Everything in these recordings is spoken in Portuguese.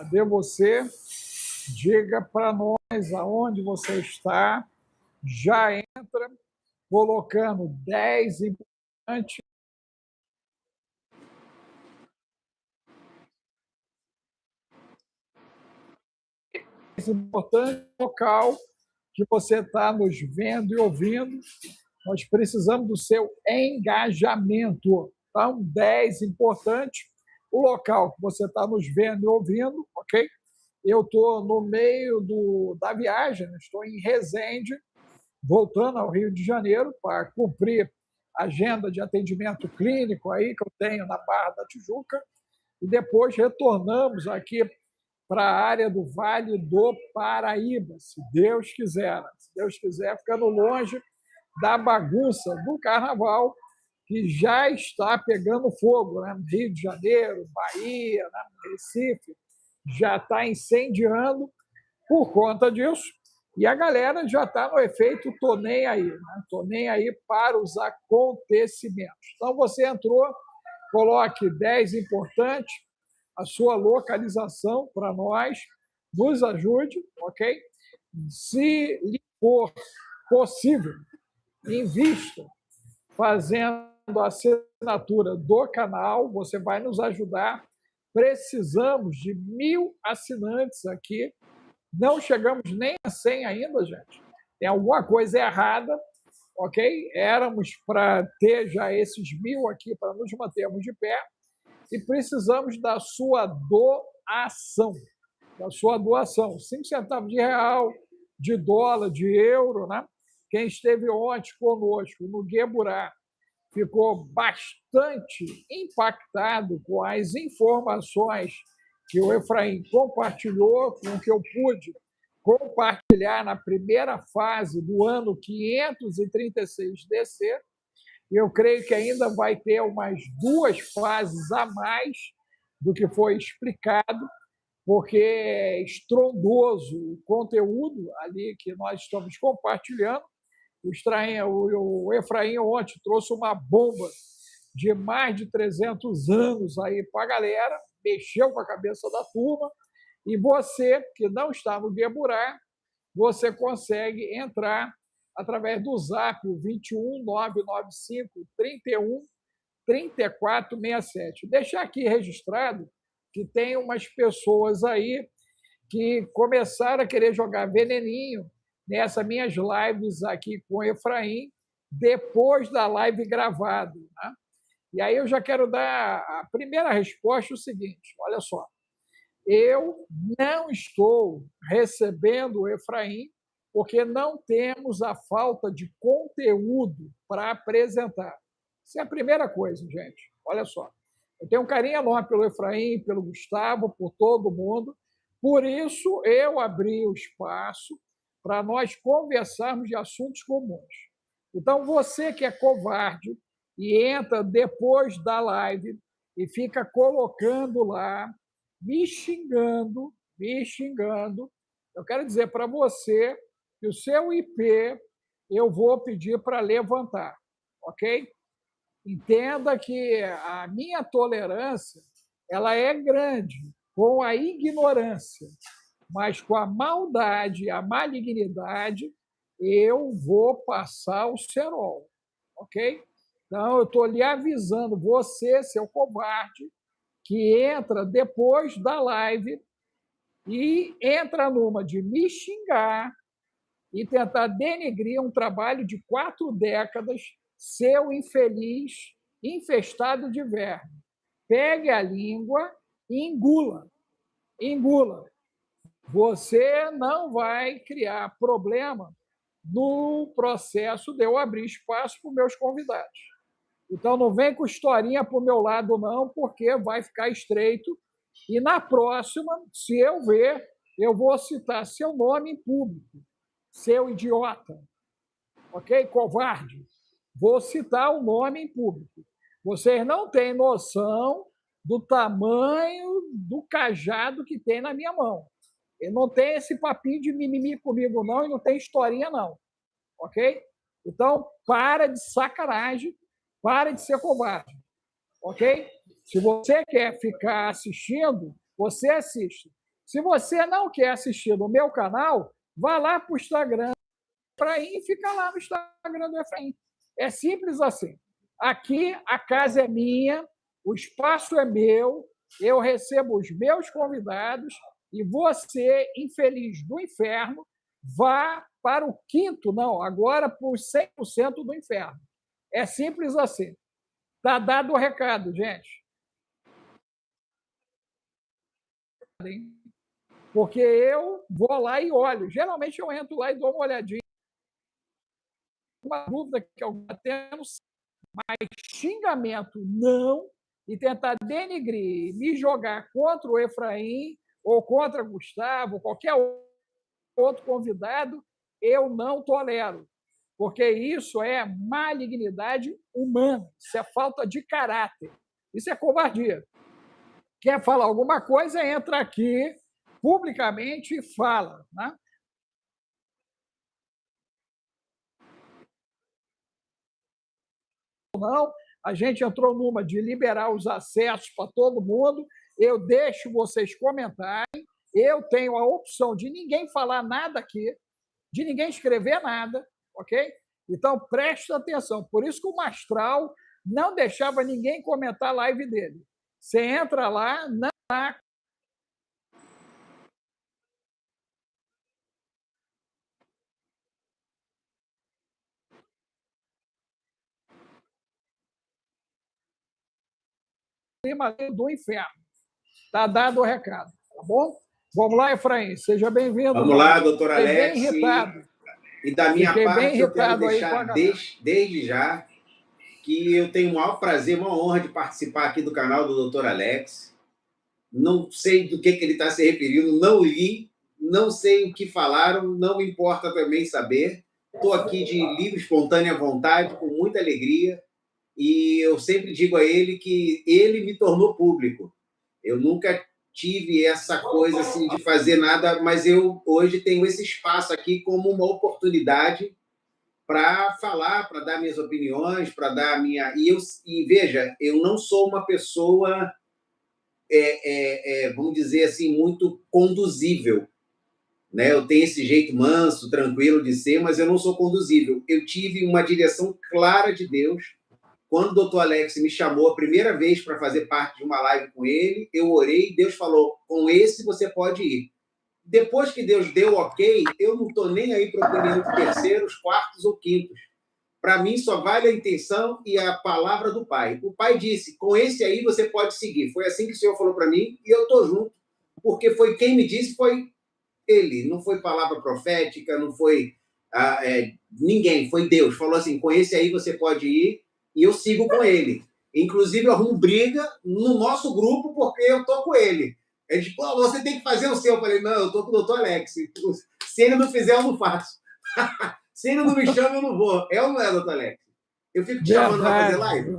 Cadê você? Diga para nós aonde você está. Já entra colocando 10 importantes. Importante local que você está nos vendo e ouvindo. Nós precisamos do seu engajamento. Então, 10 importante. O local que você está nos vendo e ouvindo, ok? Eu estou no meio da viagem, estou em Resende, voltando ao Rio de Janeiro para cumprir a agenda de atendimento clínico aí que eu tenho na Barra da Tijuca, e depois retornamos aqui para a área do Vale do Paraíba, se Deus quiser. Se Deus quiser, ficando longe da bagunça do carnaval, que já está pegando fogo, né? Rio de Janeiro, Bahia, né? Recife, já está incendiando por conta disso. E a galera já está no efeito tô nem aí, né? Tô nem aí para os acontecimentos. Então, você entrou, coloque 10 importantes, a sua localização para nós, nos ajude, ok? Se lhe for possível, invista fazendo a assinatura do canal, você vai nos ajudar. Precisamos de 1.000 assinantes aqui. Não chegamos nem a 100 ainda, gente. Tem alguma coisa errada, ok? Éramos para ter já esses 1.000 aqui para nos mantermos de pé e precisamos da sua doação. Da sua doação. 5 centavos de real, de dólar, de euro, né? Quem esteve ontem conosco no Gueburá ficou bastante impactado com as informações que o Efraim compartilhou, com o que eu pude compartilhar na primeira fase do ano 536 DC. E eu creio que ainda vai ter umas 2 fases a mais do que foi explicado, porque é estrondoso o conteúdo ali que nós estamos compartilhando. O Efraim ontem trouxe uma bomba de mais de 300 anos aí para a galera, mexeu com a cabeça da turma, e você, que não está no Gueburá, você consegue entrar através do Zap, o 21 995 31 3467. Deixar aqui registrado que tem umas pessoas aí que começaram a querer jogar veneninho nessas minhas lives aqui com o Efraim, depois da live gravada. Né? E aí eu já quero dar a primeira resposta, o seguinte, olha só, eu não estou recebendo o Efraim porque não temos a falta de conteúdo para apresentar. Essa é a primeira coisa, gente. Olha só. Eu tenho um carinho enorme pelo Efraim, pelo Gustavo, por todo mundo. Por isso, eu abri o espaço para nós conversarmos de assuntos comuns. Então, você que é covarde e entra depois da live e fica colocando lá, me xingando, eu quero dizer para você que o seu IP eu vou pedir para levantar, ok? Entenda que a minha tolerância ela é grande com a ignorância, mas com a maldade, a malignidade, eu vou passar o cerol, ok? Então, eu estou lhe avisando, você, seu covarde, que entra depois da live e entra numa de me xingar e tentar denegrir um trabalho de 4 décadas, seu infeliz, infestado de verme. Pegue a língua e engula. Engula. Você não vai criar problema no processo de eu abrir espaço para os meus convidados. Então, não vem com historinha para o meu lado, não, porque vai ficar estreito. E na próxima, se eu ver, eu vou citar seu nome em público. Seu idiota. Ok? Covarde. Vou citar o nome em público. Vocês não têm noção do tamanho do cajado que tem na minha mão. Eu não tenho esse papinho de mimimi comigo, não, e não tem historinha, não. Ok? Então, para de sacanagem, para de ser covarde. Ok? Se você quer ficar assistindo, você assiste. Se você não quer assistir no meu canal, vá lá para o Instagram do Efraim e fica lá no Instagram do Efraim. É simples assim. Aqui a casa é minha, o espaço é meu, eu recebo os meus convidados e você, infeliz do inferno, vá para o quinto, não, agora para os 100% do inferno. É simples assim. Está dado o recado, gente. Porque eu vou lá e olho. Geralmente eu entro lá e dou uma olhadinha. Uma dúvida que eu tenho, mas xingamento não, e tentar denigrir, me jogar contra o Efraim ou contra Gustavo, qualquer outro convidado, eu não tolero, porque isso é malignidade humana, isso é falta de caráter, isso é covardia. Quer falar alguma coisa, entra aqui publicamente e fala, né? Não, a gente entrou numa de liberar os acessos para todo mundo, eu deixo vocês comentarem, eu tenho a opção de ninguém falar nada aqui, de ninguém escrever nada, ok? Então, preste atenção. Por isso que o Mastral não deixava ninguém comentar a live dele. Você entra lá, não há clima do inferno. Está dado o recado, tá bom? Vamos lá, Efraim, seja bem-vindo. Vamos lá, doutor Alex. Fiquei bem irritado. E da minha parte, eu quero deixar desde já que eu tenho o maior prazer, uma honra de participar aqui do canal do doutor Alex. Não sei do que ele está se referindo, não li, não sei o que falaram, não me importa também saber. Estou aqui de livre, espontânea vontade, com muita alegria, e eu sempre digo a ele que ele me tornou público. Eu nunca tive essa coisa assim de fazer nada, mas eu hoje tenho esse espaço aqui como uma oportunidade para falar, para dar minhas opiniões, para dar a minha... E veja, eu não sou uma pessoa, vamos dizer assim, muito conduzível. Né? Eu tenho esse jeito manso, tranquilo de ser, mas eu não sou conduzível. Eu tive uma direção clara de Deus. Quando o doutor Alex me chamou a primeira vez para fazer parte de uma live com ele, eu orei e Deus falou, com esse você pode ir. Depois que Deus deu ok, eu não estou nem aí para a opinião de terceiros, quartos ou quintos. Para mim, só vale a intenção e a palavra do Pai. O Pai disse, com esse aí você pode seguir. Foi assim que o Senhor falou para mim e eu estou junto. Porque foi quem me disse, foi ele. Não foi palavra profética, não foi ninguém, foi Deus. Falou assim, com esse aí você pode ir e eu sigo com ele. Inclusive, eu arrumo briga no nosso grupo porque eu estou com ele. Ele disse, pô, você tem que fazer o seu. Eu falei, não, eu estou com o doutor Alex. Se ele não fizer, eu não faço. Se ele não me chama, eu não vou. É ou não é, doutor Alex? Eu fico te chamando para fazer live?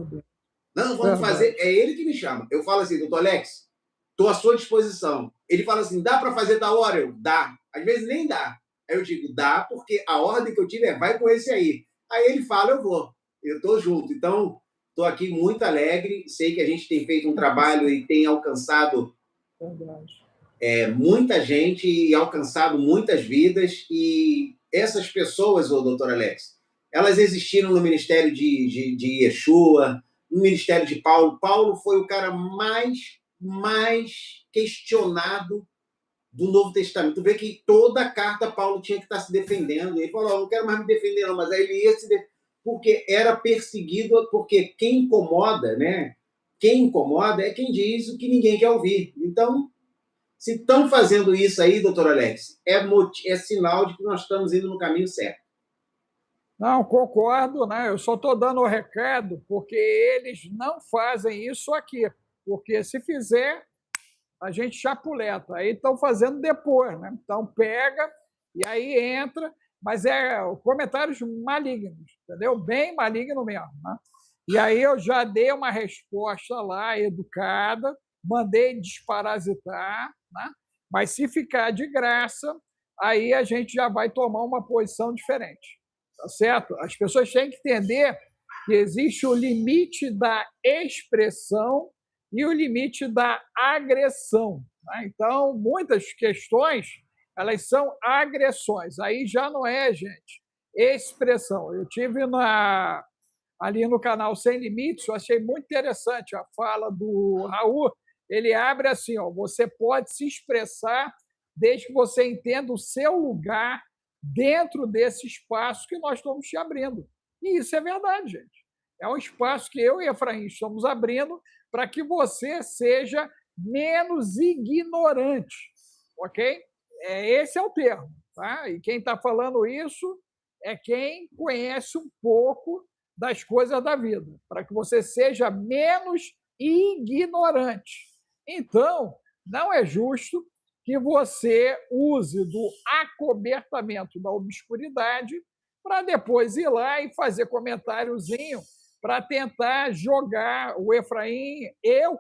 Não, vamos fazer. É ele que me chama. Eu falo assim, doutor Alex, estou à sua disposição. Ele fala assim, dá para fazer da hora? Eu, dá. Às vezes nem dá. Aí eu digo, dá, porque a ordem que eu tive é, vai com esse aí. Aí ele fala, eu vou. Eu estou junto. Então, estou aqui muito alegre. Sei que a gente tem feito um trabalho e tem alcançado muita gente e alcançado muitas vidas. E essas pessoas, ô doutor Alex, elas existiram no ministério de Yeshua, no ministério de Paulo. Paulo foi o cara mais questionado do Novo Testamento. Tu vê que toda carta Paulo tinha que estar se defendendo. Ele falou, não quero mais me defender, não. Mas aí ele ia se defender, porque era perseguido, porque quem incomoda, né? Quem incomoda é quem diz o que ninguém quer ouvir. Então, se estão fazendo isso aí, doutor Alex, é sinal de que nós estamos indo no caminho certo. Não, concordo, né? Eu só estou dando o recado porque eles não fazem isso aqui. Porque se fizer, a gente chapuleta. Aí estão fazendo depois, né? Então pega e aí entra, mas comentários malignos, entendeu? Bem maligno mesmo, né? E aí eu já dei uma resposta lá, educada, mandei desparasitar, né? Mas se ficar de graça, aí a gente já vai tomar uma posição diferente, tá certo? As pessoas têm que entender que existe o limite da expressão e o limite da agressão. Né? Então, muitas questões, elas são agressões. Aí já não é, gente, expressão. Eu tive ali no canal Sem Limites, eu achei muito interessante a fala do Raul. Ele abre assim, ó, você pode se expressar desde que você entenda o seu lugar dentro desse espaço que nós estamos te abrindo. E isso é verdade, gente. É um espaço que eu e Efraim estamos abrindo para que você seja menos ignorante, ok? Esse é o termo, tá? E quem está falando isso é quem conhece um pouco das coisas da vida, para que você seja menos ignorante. Então, não é justo que você use do acobertamento da obscuridade para depois ir lá e fazer comentáriozinho para tentar jogar o Efraim, eu.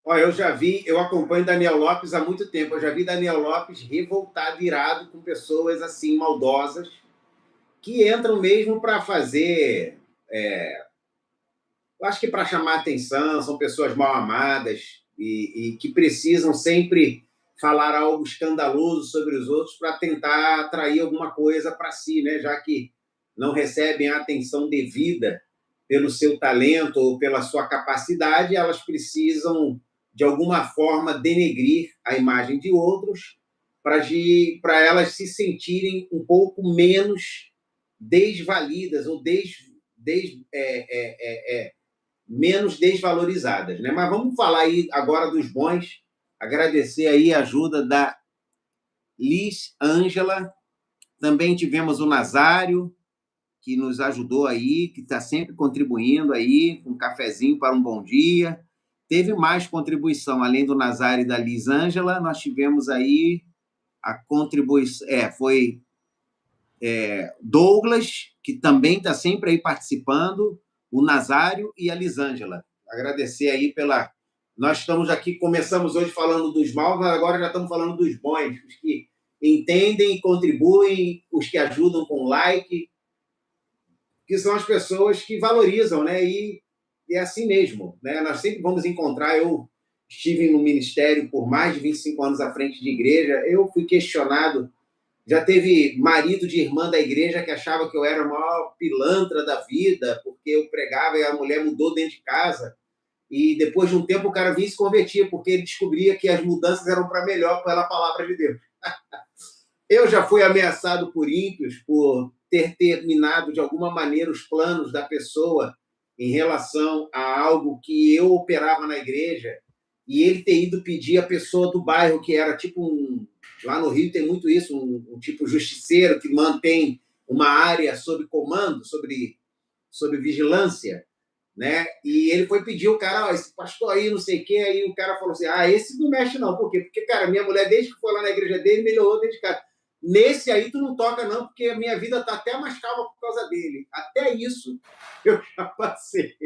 Olha, eu acompanho Daniel Lopes há muito tempo. Eu já vi Daniel Lopes revoltado, irado com pessoas assim maldosas que entram mesmo para fazer. Eu acho que para chamar atenção, são pessoas mal amadas e que precisam sempre falar algo escandaloso sobre os outros para tentar atrair alguma coisa para si, né? Já que não recebem a atenção devida pelo seu talento ou pela sua capacidade, elas precisam, de alguma forma, denegrir a imagem de outros para elas se sentirem um pouco menos desvalidas ou menos desvalorizadas, né? Mas vamos falar aí agora dos bons, agradecer aí a ajuda da Liz Ângela, também tivemos o Nazário, que nos ajudou aí, que está sempre contribuindo aí, com um cafezinho para um bom dia. Teve mais contribuição, além do Nazário e da Liz Ângela, nós tivemos aí a contribuição, foi Douglas, que também está sempre aí participando, o Nazário e a Lisângela. Agradecer aí pela. Nós estamos aqui, começamos hoje falando dos maus, mas agora já estamos falando dos bons, os que entendem e contribuem, os que ajudam com like, que são as pessoas que valorizam, né? E é assim mesmo, né? Nós sempre vamos encontrar. Eu estive no ministério por mais de 25 anos à frente de igreja, eu fui questionado. Já teve marido de irmã da igreja que achava que eu era a maior pilantra da vida, porque eu pregava e a mulher mudou dentro de casa. E depois de um tempo o cara vinha se convertia, porque ele descobria que as mudanças eram para melhor pela palavra de Deus. Eu já fui ameaçado por ímpios por ter terminado de alguma maneira os planos da pessoa em relação a algo que eu operava na igreja, e ele ter ido pedir a pessoa do bairro, que era tipo lá no Rio tem muito isso, um tipo justiceiro que mantém uma área sob comando, sobre vigilância, né? E ele foi pedir o cara, esse pastor aí, não sei o quê, aí o cara falou assim, esse não mexe não, por quê? Porque, cara, minha mulher, desde que foi lá na igreja dele, melhorou dentro de casa. Nesse aí tu não toca não, porque a minha vida tá até mais calma por causa dele. Até isso eu já passei.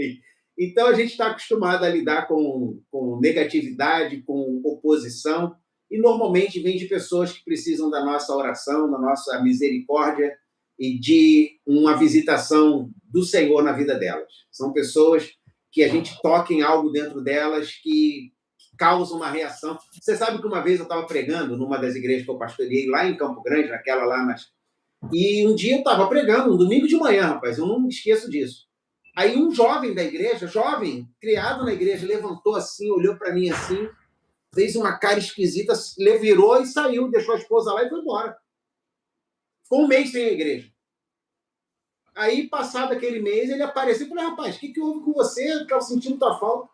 Então a gente está acostumado a lidar com negatividade, com oposição, e normalmente vem de pessoas que precisam da nossa oração, da nossa misericórdia e de uma visitação do Senhor na vida delas. São pessoas que a gente toca em algo dentro delas que causa uma reação. Você sabe que uma vez eu estava pregando numa das igrejas que eu pastoreei lá em Campo Grande, naquela lá e um dia eu estava pregando, um domingo de manhã, rapaz, eu não me esqueço disso. Aí um jovem da igreja, jovem, criado na igreja, levantou assim, olhou para mim assim, fez uma cara esquisita, virou e saiu, deixou a esposa lá e foi embora. Ficou um mês sem a igreja. Aí, passado aquele mês, ele apareceu e falou, rapaz, o que houve com você? Eu estava sentindo tua falta.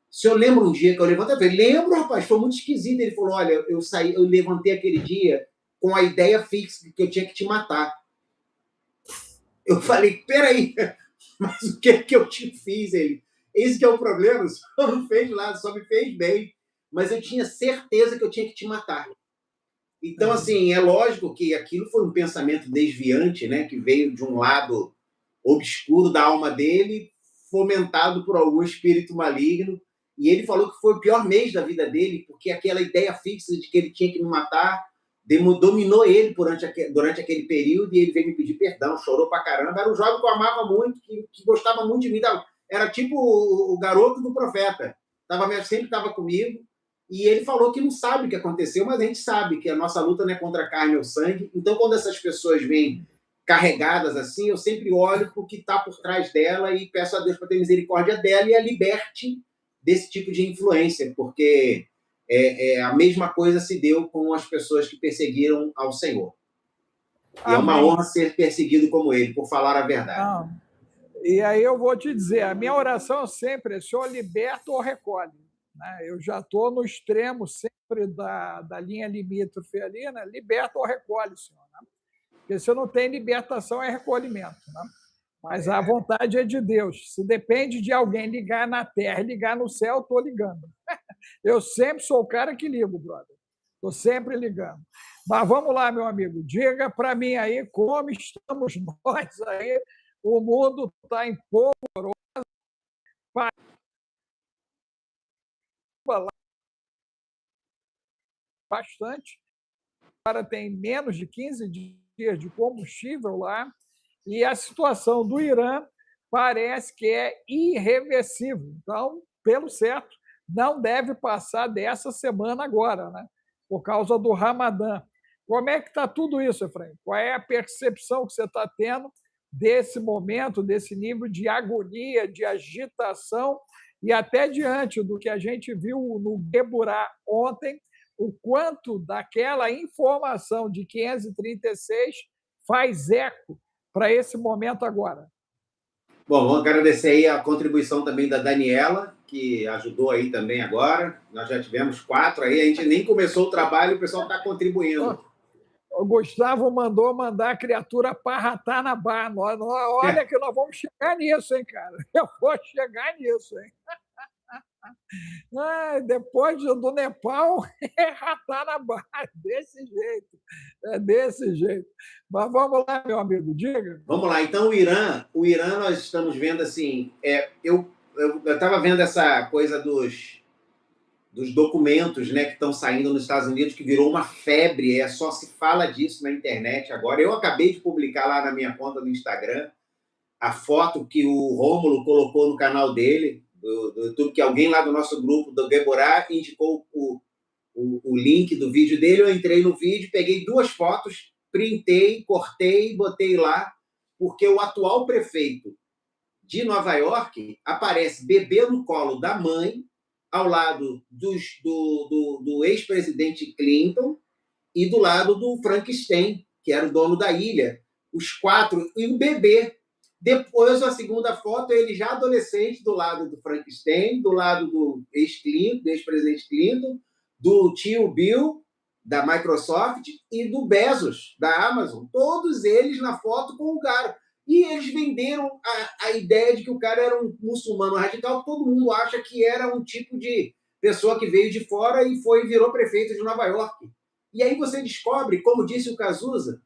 Se eu lembro um dia que eu levantei, eu falei, lembro, rapaz, foi muito esquisito. Ele falou, olha, eu levantei aquele dia com a ideia fixa que eu tinha que te matar. Eu falei, peraí, mas o que é que eu te fiz? Ele, esse que é o problema, só não fez nada, só me fez bem. Mas eu tinha certeza que eu tinha que te matar. Então, assim, é lógico que aquilo foi um pensamento desviante, né, que veio de um lado obscuro da alma dele, fomentado por algum espírito maligno, e ele falou que foi o pior mês da vida dele, porque aquela ideia fixa de que ele tinha que me matar dominou ele durante aquele período, e ele veio me pedir perdão, chorou pra caramba. Era um jovem que eu amava muito, que gostava muito de mim, era tipo o garoto do profeta, sempre estava comigo, e ele falou que não sabe o que aconteceu, mas a gente sabe que a nossa luta não é contra a carne ou sangue. Então, quando essas pessoas vêm carregadas assim, eu sempre olho para o que está por trás dela e peço a Deus para ter misericórdia dela e a liberte desse tipo de influência, porque a mesma coisa se deu com as pessoas que perseguiram ao Senhor. E é uma honra ser perseguido como ele, por falar a verdade. E aí eu vou te dizer, a minha oração sempre é: Senhor, liberta ou recolhe. Né? Eu já estou no extremo sempre da linha limítrofe ali, né? Liberta ou recolhe, Senhor. Né? Porque se não tem libertação, é recolhimento. Né? Mas a vontade é de Deus. Se depende de alguém ligar na terra e ligar no céu, estou ligando. Eu sempre sou o cara que ligo, brother. Estou sempre ligando. Mas vamos lá, meu amigo. Diga para mim aí como estamos nós aí. O mundo está em polvorosa. Bastante. Agora tem menos de 15 dias de combustível lá. E a situação do Irã parece que é irreversível. Então, pelo certo, não deve passar dessa semana agora, né? Por causa do Ramadã. Como é que está tudo isso, Efraim? Qual é a percepção que você está tendo desse momento, desse nível de agonia, de agitação, e até diante do que a gente viu no Geburá ontem, o quanto daquela informação de 536 faz eco para esse momento agora? Bom, vamos agradecer aí a contribuição também da Daniela, que ajudou aí também agora. Nós já tivemos 4 aí, a gente nem começou o trabalho, o pessoal está contribuindo. O Gustavo mandou mandar a criatura parratar na barra. Olha que nós vamos chegar nisso, hein, cara? Eu vou chegar nisso, hein? Depois do Nepal, é ratar na barra, desse jeito. É desse jeito. Mas vamos lá, meu amigo, diga. Vamos lá, então o Irã nós estamos vendo assim, eu estava vendo essa coisa dos documentos, né, que estão saindo nos Estados Unidos, que virou uma febre, só se fala disso na internet agora. Eu acabei de publicar lá na minha conta do Instagram a foto que o Rômulo colocou no canal dele, do YouTube, que alguém lá do nosso grupo, do Geborá, indicou o link do vídeo dele. Eu entrei no vídeo, peguei 2 fotos, printei, cortei, botei lá, porque o atual prefeito de Nova York aparece bebê no colo da mãe, ao lado do ex-presidente Clinton e do lado do Frankenstein, que era o dono da ilha. Os 4, e o bebê. Depois, a segunda foto, ele já adolescente, do lado do Frankenstein, do lado do ex-presidente Clinton, do tio Bill, da Microsoft, e do Bezos, da Amazon. Todos eles na foto com o cara. E eles venderam a ideia de que o cara era um muçulmano radical, que todo mundo acha que era um tipo de pessoa que veio de fora e virou prefeito de Nova York. E aí você descobre, como disse o Cazuza,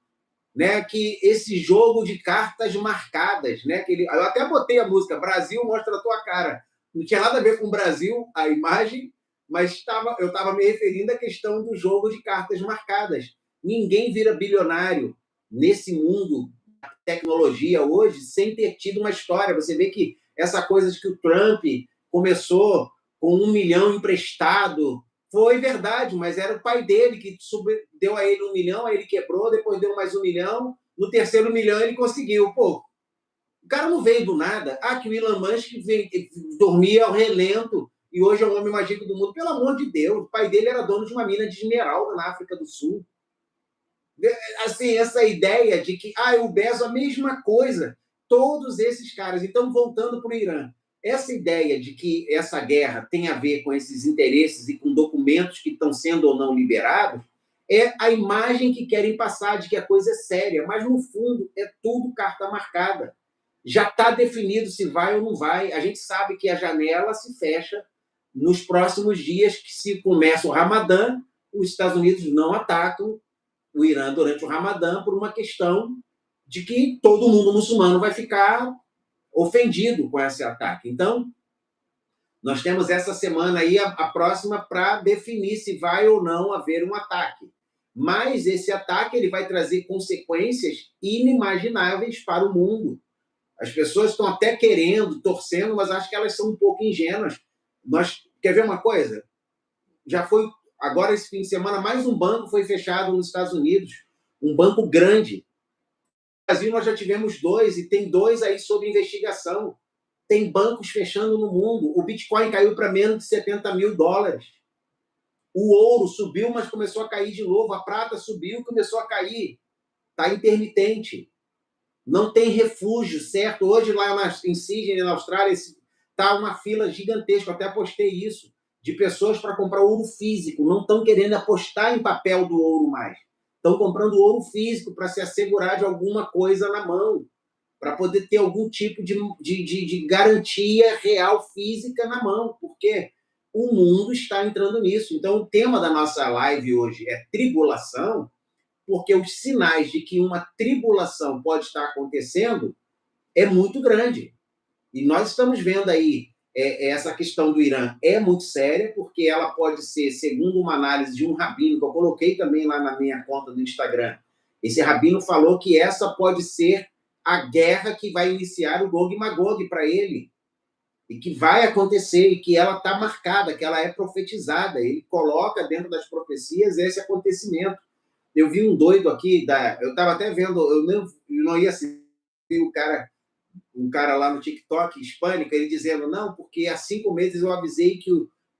né, que esse jogo de cartas marcadas, né, eu até botei a música Brasil Mostra a Tua Cara. Não tinha nada a ver com o Brasil, a imagem, mas eu estava me referindo à questão do jogo de cartas marcadas. Ninguém vira bilionário nesse mundo da tecnologia hoje sem ter tido uma história. Você vê que essa coisa de que o Trump começou com 1 milhão emprestado, foi verdade, mas era o pai dele que deu a ele 1 milhão, aí ele quebrou, depois deu mais 1 milhão, no terceiro milhão ele conseguiu. Pô, o cara não veio do nada. Que o Elon Musk dormia ao relento e hoje é o homem mais rico do mundo. Pelo amor de Deus, o pai dele era dono de uma mina de esmeralda na África do Sul. Assim, essa ideia de que o Bezos, a mesma coisa. Todos esses caras. Então, voltando para o Irã, essa ideia de que essa guerra tem a ver com esses interesses e com documentos que estão sendo ou não liberados É a imagem que querem passar de que a coisa é séria, mas no fundo é tudo carta marcada. Já está definido se vai ou não vai. A gente sabe que a janela se fecha nos próximos dias, que se começa o Ramadã, os Estados Unidos não atacam o Irã durante o Ramadã por uma questão de que todo mundo muçulmano vai ficar ofendido com esse ataque. Então, nós temos essa semana aí, a próxima, para definir se vai ou não haver um ataque. Mas esse ataque ele vai trazer consequências inimagináveis para o mundo. As pessoas estão até querendo, torcendo, mas acho que elas são um pouco ingênuas. Quer ver uma coisa? Já foi, agora esse fim de semana, mais um banco foi fechado nos Estados Unidos, um banco grande. No Brasil nós já tivemos 2, e tem 2 aí sob investigação. Tem bancos fechando no mundo. O Bitcoin caiu para menos de $70 mil. O ouro subiu, mas começou a cair de novo. A prata subiu, começou a cair. Está intermitente. Não tem refúgio, certo? Hoje, lá em Sydney, na Austrália, está uma fila gigantesca. Eu até postei isso, de pessoas para comprar ouro físico. Não estão querendo apostar em papel do ouro mais. Estão comprando ouro físico para se assegurar de alguma coisa na mão, para poder ter algum tipo de garantia real física na mão, porque o mundo está entrando nisso. Então, o tema da nossa live hoje é tribulação, porque os sinais de que uma tribulação pode estar acontecendo é muito grande. E nós estamos vendo aí essa questão do Irã é muito séria, porque ela pode ser, segundo uma análise de um rabino, que eu coloquei também lá na minha conta do Instagram, esse rabino falou que essa pode ser a guerra que vai iniciar o Gog e Magog para ele, e que vai acontecer, e que ela está marcada, que ela é profetizada. Ele coloca dentro das profecias esse acontecimento. Eu vi um doido aqui, eu estava até vendo, eu não ia assistir um cara lá no TikTok, hispânico, ele dizendo, não, porque há 5 meses eu avisei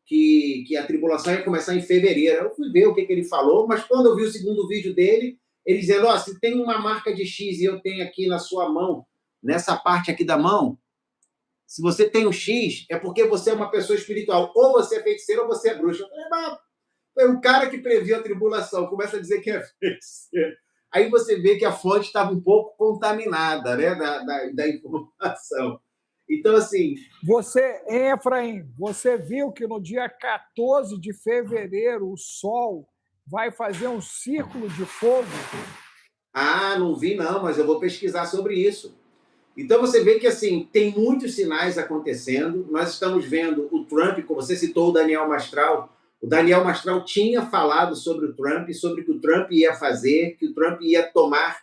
que a tribulação ia começar em fevereiro. Eu fui ver o que ele falou, mas quando eu vi o segundo vídeo dele, ele dizendo, se tem uma marca de X e eu tenho aqui na sua mão, nessa parte aqui da mão, se você tem um X, é porque você é uma pessoa espiritual. Ou você é feiticeiro ou você é bruxa. Eu falei, foi um cara que previu a tribulação, começa a dizer que é feiticeiro. Aí você vê que a fonte estava um pouco contaminada, né, da informação. Então, assim... Efraim, você viu que no dia 14 de fevereiro o Sol vai fazer um círculo de fogo? Não vi não, mas eu vou pesquisar sobre isso. Então você vê que assim, tem muitos sinais acontecendo. Nós estamos vendo o Trump, como você citou o Daniel Mastral. O Daniel Mastral tinha falado sobre o Trump, sobre o que o Trump ia fazer, que o Trump ia tomar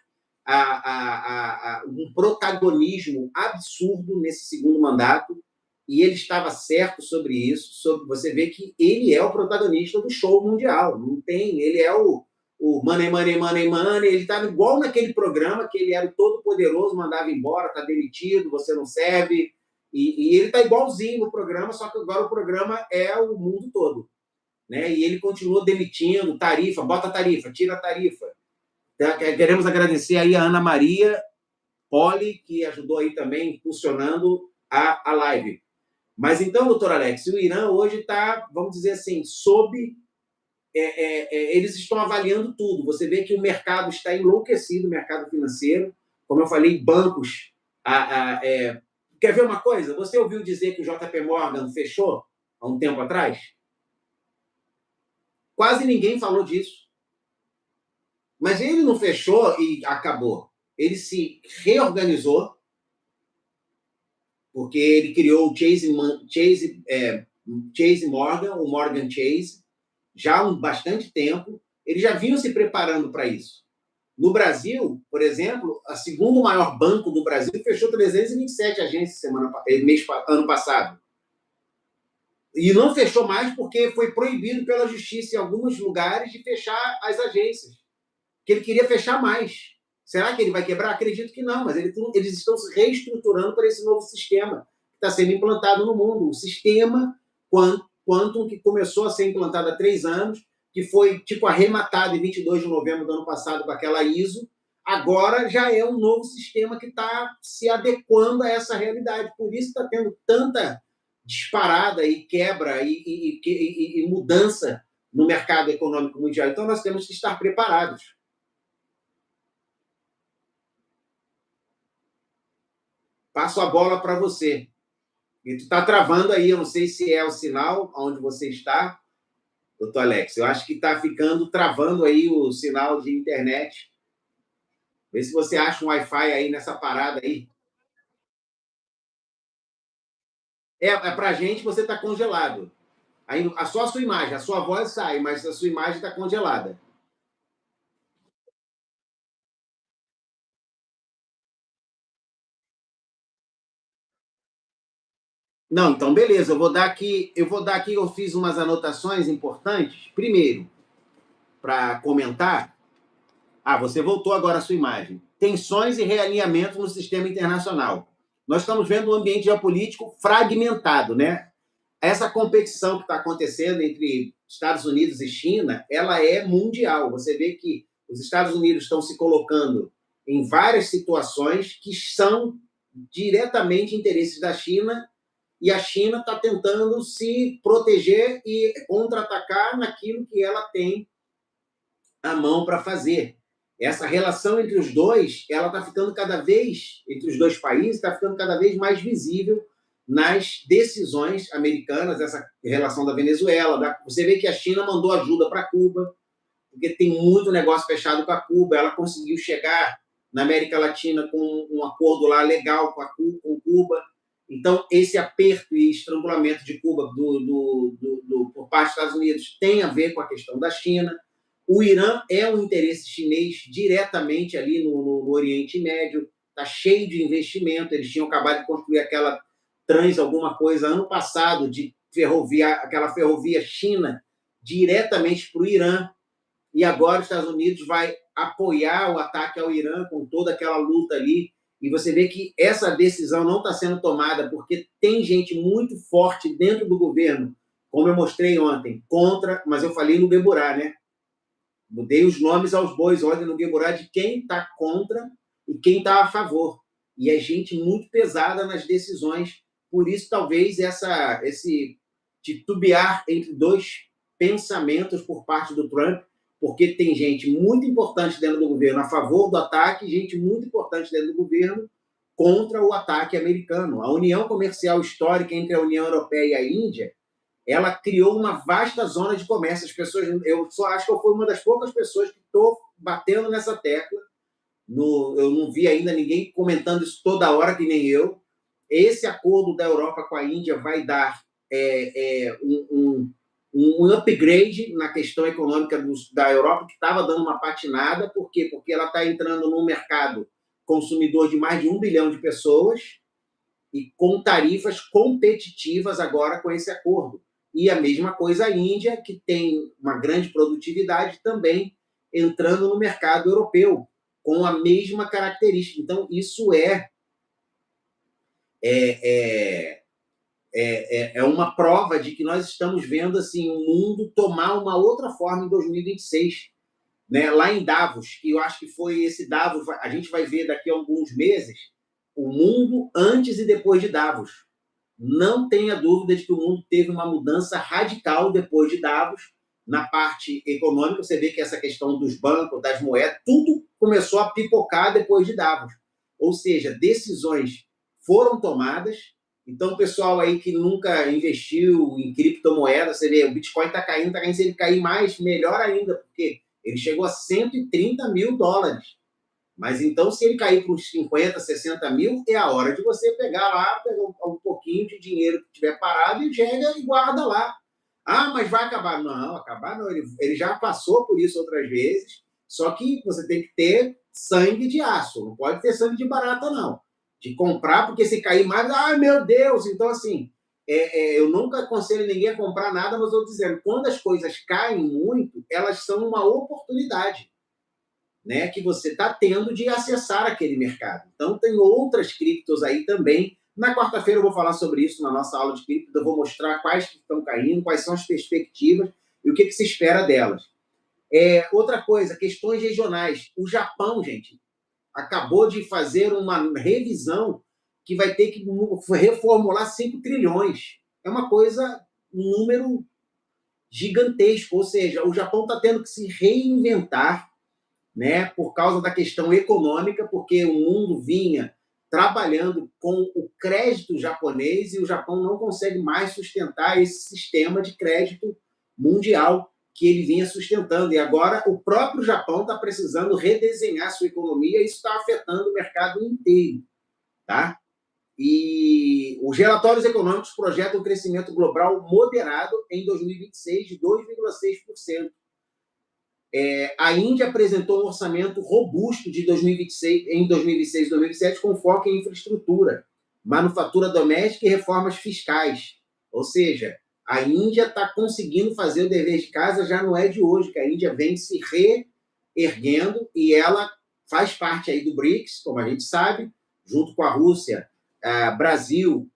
um protagonismo absurdo nesse segundo mandato, e ele estava certo sobre isso. Você vê que ele é o protagonista do show mundial. Não tem, ele é o money, money, money, money. Ele estava igual naquele programa que ele era o todo-poderoso, mandava embora, está demitido, você não serve. E ele está igualzinho no programa, só que agora o programa é o mundo todo. Né? E ele continua demitindo, tarifa, bota tarifa, tira a tarifa. Queremos agradecer aí a Ana Maria Poli, que ajudou aí também, impulsionando a live. Mas então, doutor Alex, o Irã hoje está, vamos dizer assim, eles estão avaliando tudo. Você vê que o mercado está enlouquecido, o mercado financeiro. Como eu falei, bancos... Quer ver uma coisa? Você ouviu dizer que o JP Morgan fechou há um tempo atrás? Quase ninguém falou disso. Mas ele não fechou e acabou. Ele se reorganizou, porque ele criou o Chase Morgan, o Morgan Chase, já há bastante tempo. Eles já vinham se preparando para isso. No Brasil, por exemplo, o segundo maior banco do Brasil fechou 327 agências ano passado. E não fechou mais porque foi proibido pela justiça em alguns lugares de fechar as agências. Que ele queria fechar mais. Será que ele vai quebrar? Acredito que não, mas eles estão se reestruturando para esse novo sistema que está sendo implantado no mundo. O sistema Quantum, que começou a ser implantado há 3 anos, que foi arrematado em 22 de novembro do ano passado com aquela ISO, agora já é um novo sistema que está se adequando a essa realidade. Por isso está tendo tanta disparada e quebra e mudança no mercado econômico mundial. Então, nós temos que estar preparados. Passo a bola para você. E tu está travando aí, eu não sei se é o sinal onde você está, doutor Alex. Eu acho que está ficando travando aí o sinal de internet. Vê se você acha um Wi-Fi aí nessa parada aí. Para a gente, você está congelado. Aí, só a sua imagem, a sua voz sai, mas a sua imagem está congelada. Não, então beleza, eu fiz umas anotações importantes. Primeiro, para comentar. Você voltou agora à sua imagem. Tensões e realinhamento no sistema internacional. Nós estamos vendo um ambiente geopolítico fragmentado, né? Essa competição que está acontecendo entre Estados Unidos e China, ela é mundial. Você vê que os Estados Unidos estão se colocando em várias situações que são diretamente interesses da China, e a China está tentando se proteger e contra-atacar naquilo que ela tem a mão para fazer. Essa relação entre os dois, ela está ficando cada vez, entre os dois países, está ficando cada vez mais visível nas decisões americanas, essa relação da Venezuela. Você vê que a China mandou ajuda para Cuba, porque tem muito negócio fechado com a Cuba. Ela conseguiu chegar na América Latina com um acordo lá legal com Cuba. Então, esse aperto e estrangulamento de Cuba por parte dos Estados Unidos tem a ver com a questão da China. O Irã é um interesse chinês diretamente ali no Oriente Médio, está cheio de investimento. Eles tinham acabado de construir aquela alguma coisa ano passado, de aquela ferrovia China diretamente para o Irã, e agora os Estados Unidos vai apoiar o ataque ao Irã com toda aquela luta ali. E você vê que essa decisão não está sendo tomada porque tem gente muito forte dentro do governo, como eu mostrei ontem, contra, mas eu falei no Geburá, né? Mudei os nomes aos bois ontem no Geburá de quem está contra e quem está a favor. E é gente muito pesada nas decisões. Por isso, talvez, esse titubear entre dois pensamentos por parte do Trump, porque tem gente muito importante dentro do governo a favor do ataque e gente muito importante dentro do governo contra o ataque americano. A união comercial histórica entre a União Europeia e a Índia, ela criou uma vasta zona de comércio. As pessoas, eu só acho que eu fui uma das poucas pessoas que estou batendo nessa tecla. Eu não vi ainda ninguém comentando isso toda hora, que nem eu. Esse acordo da Europa com a Índia vai dar um upgrade na questão econômica da Europa, que estava dando uma patinada. Por quê? Porque ela está entrando num mercado consumidor de mais de 1 bilhão de pessoas e com tarifas competitivas agora com esse acordo. E a mesma coisa a Índia, que tem uma grande produtividade, também entrando no mercado europeu, com a mesma característica. Então, isso é uma prova de que nós estamos vendo assim, o mundo tomar uma outra forma em 2026. Né? Lá em Davos, que eu acho que foi esse Davos, a gente vai ver daqui a alguns meses, o mundo antes e depois de Davos. Não tenha dúvida de que o mundo teve uma mudança radical depois de Davos. Na parte econômica, você vê que essa questão dos bancos, das moedas, tudo começou a pipocar depois de Davos. Ou seja, decisões foram tomadas. Então, o pessoal aí que nunca investiu em criptomoeda, você vê, o Bitcoin está caindo. Se ele cair mais, melhor ainda, porque ele chegou a 130 mil dólares. Mas então, se ele cair para uns 50, 60 mil, é a hora de você pegar lá, pegar um pouquinho de dinheiro que tiver parado e chega e guarda lá. Mas vai acabar. Não, acabar não. Ele já passou por isso outras vezes, só que você tem que ter sangue de aço. Não pode ter sangue de barata, não. De comprar, porque se cair mais, meu Deus! Então, assim, eu nunca aconselho ninguém a comprar nada, mas eu estou dizendo, quando as coisas caem muito, elas são uma oportunidade. Né, que você está tendo de acessar aquele mercado. Então, tem outras criptos aí também. Na quarta-feira eu vou falar sobre isso na nossa aula de cripto, eu vou mostrar quais que estão caindo, quais são as perspectivas e o que se espera delas. Outra coisa, questões regionais. O Japão, gente, acabou de fazer uma revisão que vai ter que reformular 5 trilhões. É uma coisa, um número gigantesco, ou seja, o Japão está tendo que se reinventar, né, por causa da questão econômica, porque o mundo vinha trabalhando com o crédito japonês e o Japão não consegue mais sustentar esse sistema de crédito mundial que ele vinha sustentando. E agora o próprio Japão está precisando redesenhar sua economia e isso está afetando o mercado inteiro. Tá? E os relatórios econômicos projetam um crescimento global moderado em 2026 de 2,6%. A Índia apresentou um orçamento robusto de 2026, em 2026 e 2027, com foco em infraestrutura, manufatura doméstica e reformas fiscais. Ou seja, a Índia está conseguindo fazer o dever de casa, já não é de hoje, que a Índia vem se reerguendo e ela faz parte aí do BRICS, como a gente sabe, junto com a Rússia, Brasil,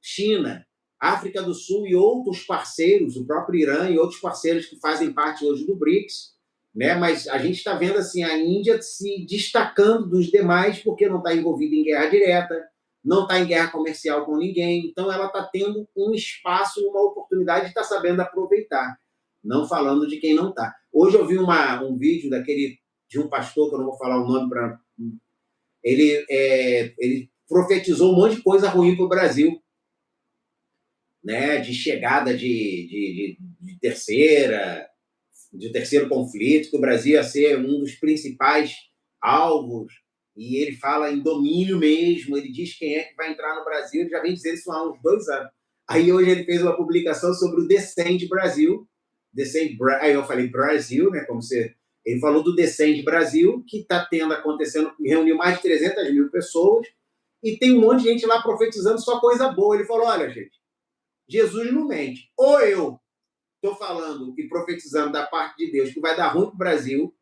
China, África do Sul e outros parceiros, o próprio Irã e outros parceiros que fazem parte hoje do BRICS, né? Mas a gente está vendo assim, a Índia se destacando dos demais porque não está envolvida em guerra direta, não está em guerra comercial com ninguém, então ela está tendo um espaço e uma oportunidade de estar sabendo aproveitar, não falando de quem não está. Hoje eu vi um vídeo de um pastor, que eu não vou falar o nome para... Ele profetizou um monte de coisa ruim para o Brasil, né, de chegada de terceiro conflito, que o Brasil ia ser um dos principais alvos, e ele fala em domínio mesmo, ele diz quem é que vai entrar no Brasil, ele já vem dizendo isso há uns 2 anos. Aí hoje ele fez uma publicação sobre o Descende Brasil, aí eu falei Brasil, né, como se... Ele falou do Descende Brasil, que está acontecendo, reuniu mais de 300 mil pessoas, e tem um monte de gente lá profetizando só coisa boa. Ele falou, olha, gente, Jesus não mente. Ou eu estou falando e profetizando da parte de Deus que vai dar ruim para o Brasil,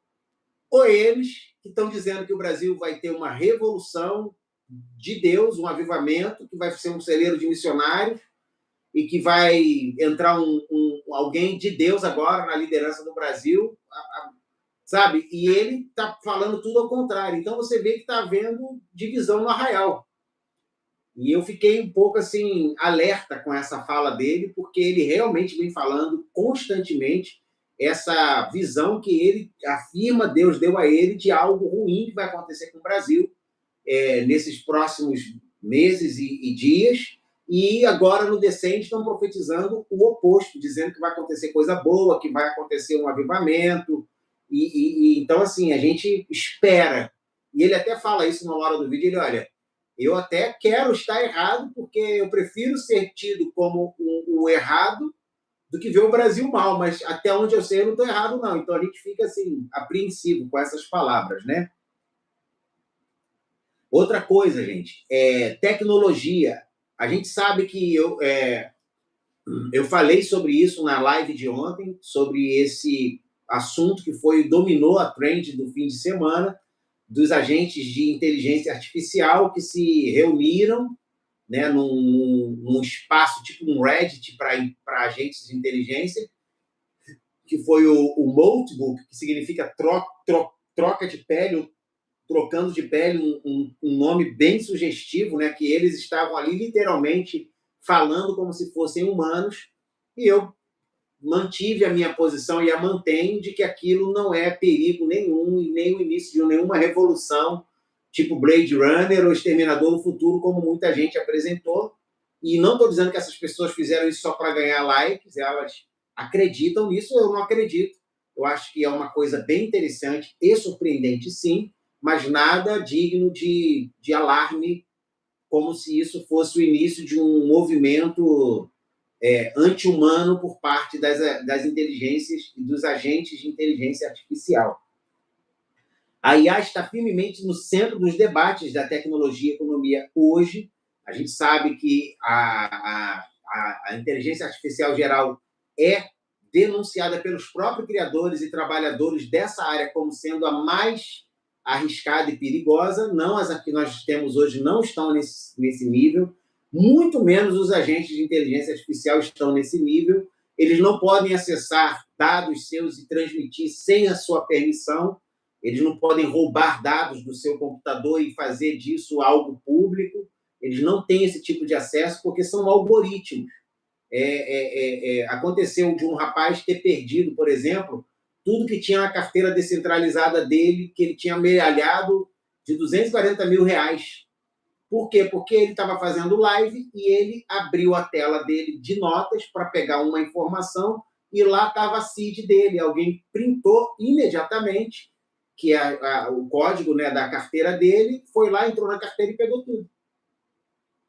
ou eles que estão dizendo que o Brasil vai ter uma revolução de Deus, um avivamento, que vai ser um celeiro de missionários e que vai entrar alguém de Deus agora na liderança do Brasil, sabe? E ele está falando tudo ao contrário. Então você vê que está havendo divisão no arraial. E eu fiquei um pouco assim alerta com essa fala dele, porque ele realmente vem falando constantemente essa visão que ele afirma, Deus deu a ele, de algo ruim que vai acontecer com o Brasil nesses próximos meses e dias. E agora no Descende estão profetizando o oposto, dizendo que vai acontecer coisa boa, que vai acontecer um avivamento. Então, assim, a gente espera. E ele até fala isso na hora do vídeo, ele, olha, eu até quero estar errado, porque eu prefiro ser tido como o errado do que ver o Brasil mal, mas até onde eu sei eu não estou errado, não. Então a gente fica, assim, apreensivo com essas palavras, né? Outra coisa, gente, tecnologia. A gente sabe que eu falei sobre isso na live de ontem, sobre esse assunto que dominou a trend do fim de semana, dos agentes de inteligência artificial que se reuniram, né, num espaço tipo um Reddit para agentes de inteligência, que foi o Moltbook, que significa troca de pele, trocando de pele, um nome bem sugestivo, né, que eles estavam ali literalmente falando como se fossem humanos, e eu mantive a minha posição e a mantenho de que aquilo não é perigo nenhum e nem o início de nenhuma revolução tipo Blade Runner ou Exterminador do Futuro, como muita gente apresentou. E não estou dizendo que essas pessoas fizeram isso só para ganhar likes, elas acreditam nisso, eu não acredito. Eu acho que é uma coisa bem interessante e surpreendente, sim, mas nada digno de alarme, como se isso fosse o início de um movimento anti-humano por parte das inteligências e dos agentes de inteligência artificial. A IA está firmemente no centro dos debates da tecnologia e economia hoje. A gente sabe que a inteligência artificial geral é denunciada pelos próprios criadores e trabalhadores dessa área como sendo a mais arriscada e perigosa. Não, as que nós temos hoje não estão nesse nível. Muito menos os agentes de inteligência artificial estão nesse nível. Eles não podem acessar dados seus e transmitir sem a sua permissão. Eles não podem roubar dados do seu computador e fazer disso algo público. Eles não têm esse tipo de acesso porque são algoritmos. Aconteceu de um rapaz ter perdido, por exemplo, tudo que tinha na carteira descentralizada dele, que ele tinha amealhado de R$ 240.000. Por quê? Porque ele estava fazendo live e ele abriu a tela dele de notas para pegar uma informação e lá estava a CID dele. Alguém printou imediatamente, que é o código, né, da carteira dele, foi lá, entrou na carteira e pegou tudo.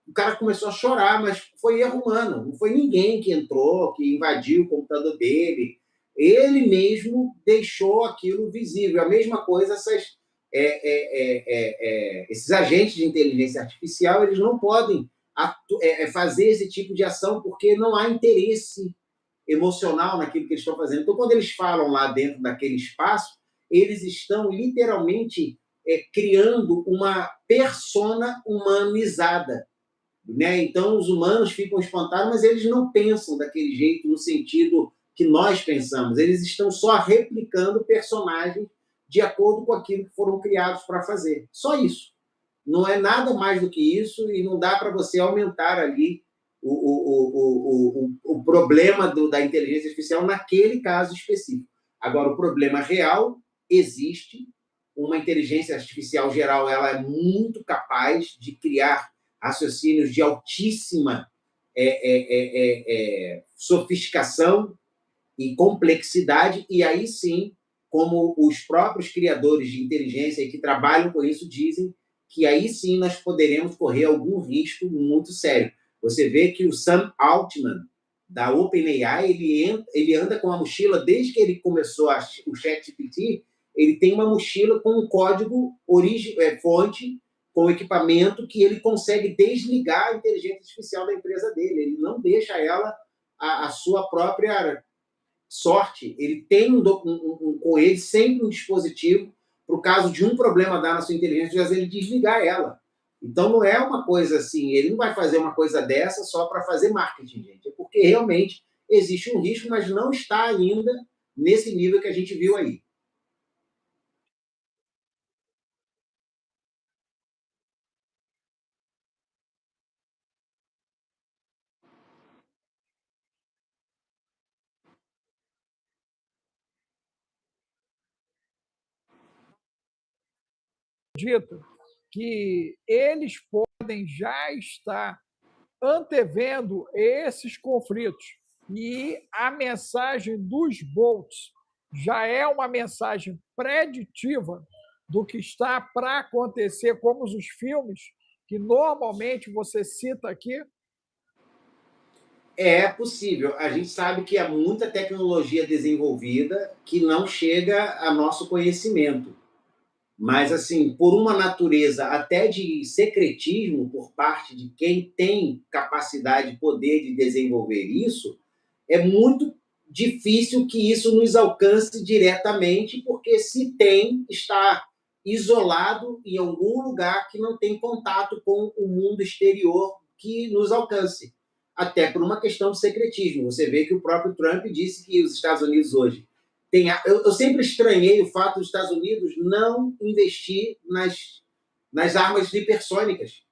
O cara começou a chorar, mas foi erro humano. Não foi ninguém que entrou, que invadiu o computador dele. Ele mesmo deixou aquilo visível. A mesma coisa, esses agentes de inteligência artificial, eles não podem fazer esse tipo de ação porque não há interesse emocional naquilo que eles estão fazendo. Então, quando eles falam lá dentro daquele espaço, eles estão literalmente criando uma persona humanizada, né? Então, os humanos ficam espantados, mas eles não pensam daquele jeito no sentido que nós pensamos. Eles estão só replicando personagens de acordo com aquilo que foram criados para fazer. Só isso. Não é nada mais do que isso e não dá para você aumentar ali o problema da inteligência artificial naquele caso específico. Agora, o problema real existe. Uma inteligência artificial geral, ela é muito capaz de criar raciocínios de altíssima sofisticação e complexidade, e aí sim, como os próprios criadores de inteligência que trabalham com isso dizem, que aí sim nós poderemos correr algum risco muito sério. Você vê que o Sam Altman, da OpenAI, ele anda com uma mochila, desde que ele começou o ChatGPT, ele tem uma mochila com um código fonte, com equipamento que ele consegue desligar a inteligência artificial da empresa dele. Ele não deixa ela a sua própria sorte. Ele tem com ele sempre um dispositivo para o caso de um problema dar na sua inteligência, às vezes ele desligar ela. Então não é uma coisa assim, ele não vai fazer uma coisa dessa só para fazer marketing, gente. É porque realmente existe um risco, mas não está ainda nesse nível que a gente viu aí. Dito que eles podem já estar antevendo esses conflitos. E a mensagem dos bolts já é uma mensagem preditiva do que está para acontecer, como os filmes que normalmente você cita aqui. É possível. A gente sabe que há muita tecnologia desenvolvida que não chega a nosso conhecimento. Mas, assim, por uma natureza até de secretismo por parte de quem tem capacidade, poder de desenvolver isso, é muito difícil que isso nos alcance diretamente, porque se tem, está isolado em algum lugar que não tem contato com o mundo exterior que nos alcance. Até por uma questão de secretismo. Você vê que o próprio Trump disse que os Estados Unidos hoje eu sempre estranhei o fato dos Estados Unidos não investir nas armas hipersônicas.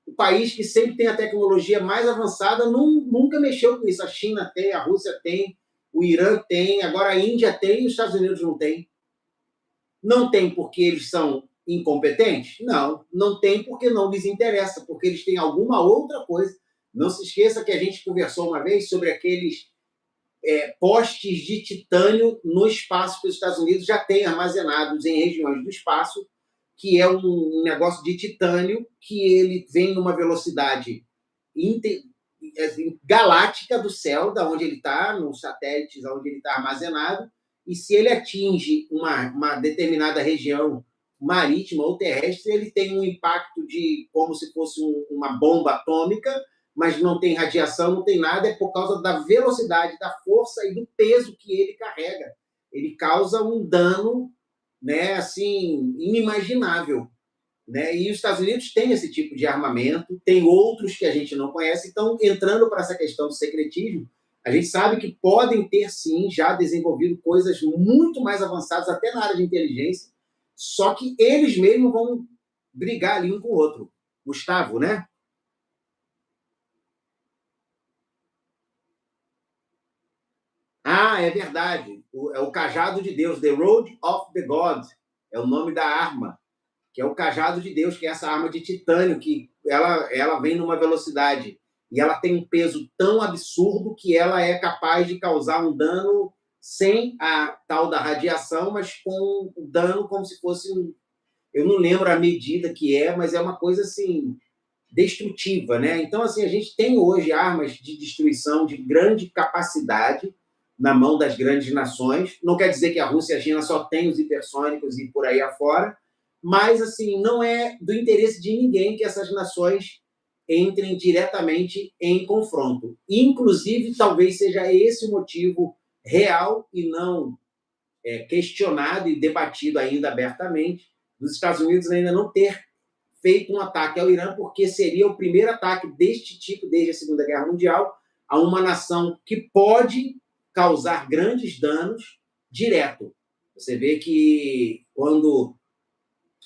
O país que sempre tem a tecnologia mais avançada nunca mexeu com isso. A China tem, a Rússia tem, o Irã tem, agora a Índia tem e os Estados Unidos não tem. Não tem porque eles são incompetentes? Não. Não tem porque não lhes interessa, porque eles têm alguma outra coisa. Não se esqueça que a gente conversou uma vez sobre aqueles postes de titânio no espaço que os Estados Unidos já têm armazenados em regiões do espaço, que é um negócio de titânio que ele vem numa velocidade galáctica do céu, da onde ele está, nos satélites onde ele está armazenado, e se ele atinge uma determinada região marítima ou terrestre, ele tem um impacto de como se fosse uma bomba atômica, mas não tem radiação, não tem nada, é por causa da velocidade, da força e do peso que ele carrega. Ele causa um dano, né, assim, inimaginável. Né? E os Estados Unidos têm esse tipo de armamento, tem outros que a gente não conhece. Então, entrando para essa questão do secretismo, a gente sabe que podem ter, sim, já desenvolvido coisas muito mais avançadas, até na área de inteligência, só que eles mesmos vão brigar ali um com o outro. Gustavo, né? Ah, é verdade. É o cajado de Deus, The Rod of the God, é o nome da arma, que é o cajado de Deus, que é essa arma de titânio, que ela vem numa velocidade e ela tem um peso tão absurdo que ela é capaz de causar um dano sem a tal da radiação, mas com o dano como se fosse um. Eu não lembro a medida que é, mas é uma coisa assim destrutiva, né? Então, assim, a gente tem hoje armas de destruição de grande capacidade na mão das grandes nações. Não quer dizer que a Rússia e a China só têm os hipersônicos e por aí afora, mas, assim, não é do interesse de ninguém que essas nações entrem diretamente em confronto. Inclusive, talvez seja esse o motivo real e não questionado e debatido ainda abertamente dos Estados Unidos ainda não ter feito um ataque ao Irã, porque seria o primeiro ataque deste tipo desde a Segunda Guerra Mundial a uma nação que pode causar grandes danos direto. Você vê que quando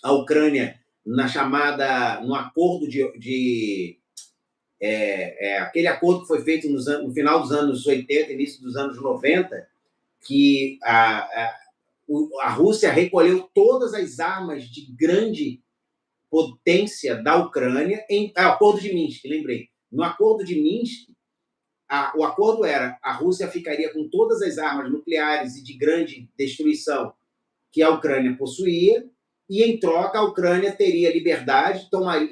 a Ucrânia, no acordo aquele acordo que foi feito no final dos anos 80, início dos anos 90, que a Rússia recolheu todas as armas de grande potência da Ucrânia em acordo de Minsk, lembrei. No acordo de Minsk, o acordo era a Rússia ficaria com todas as armas nucleares e de grande destruição que a Ucrânia possuía, e em troca a Ucrânia teria liberdade,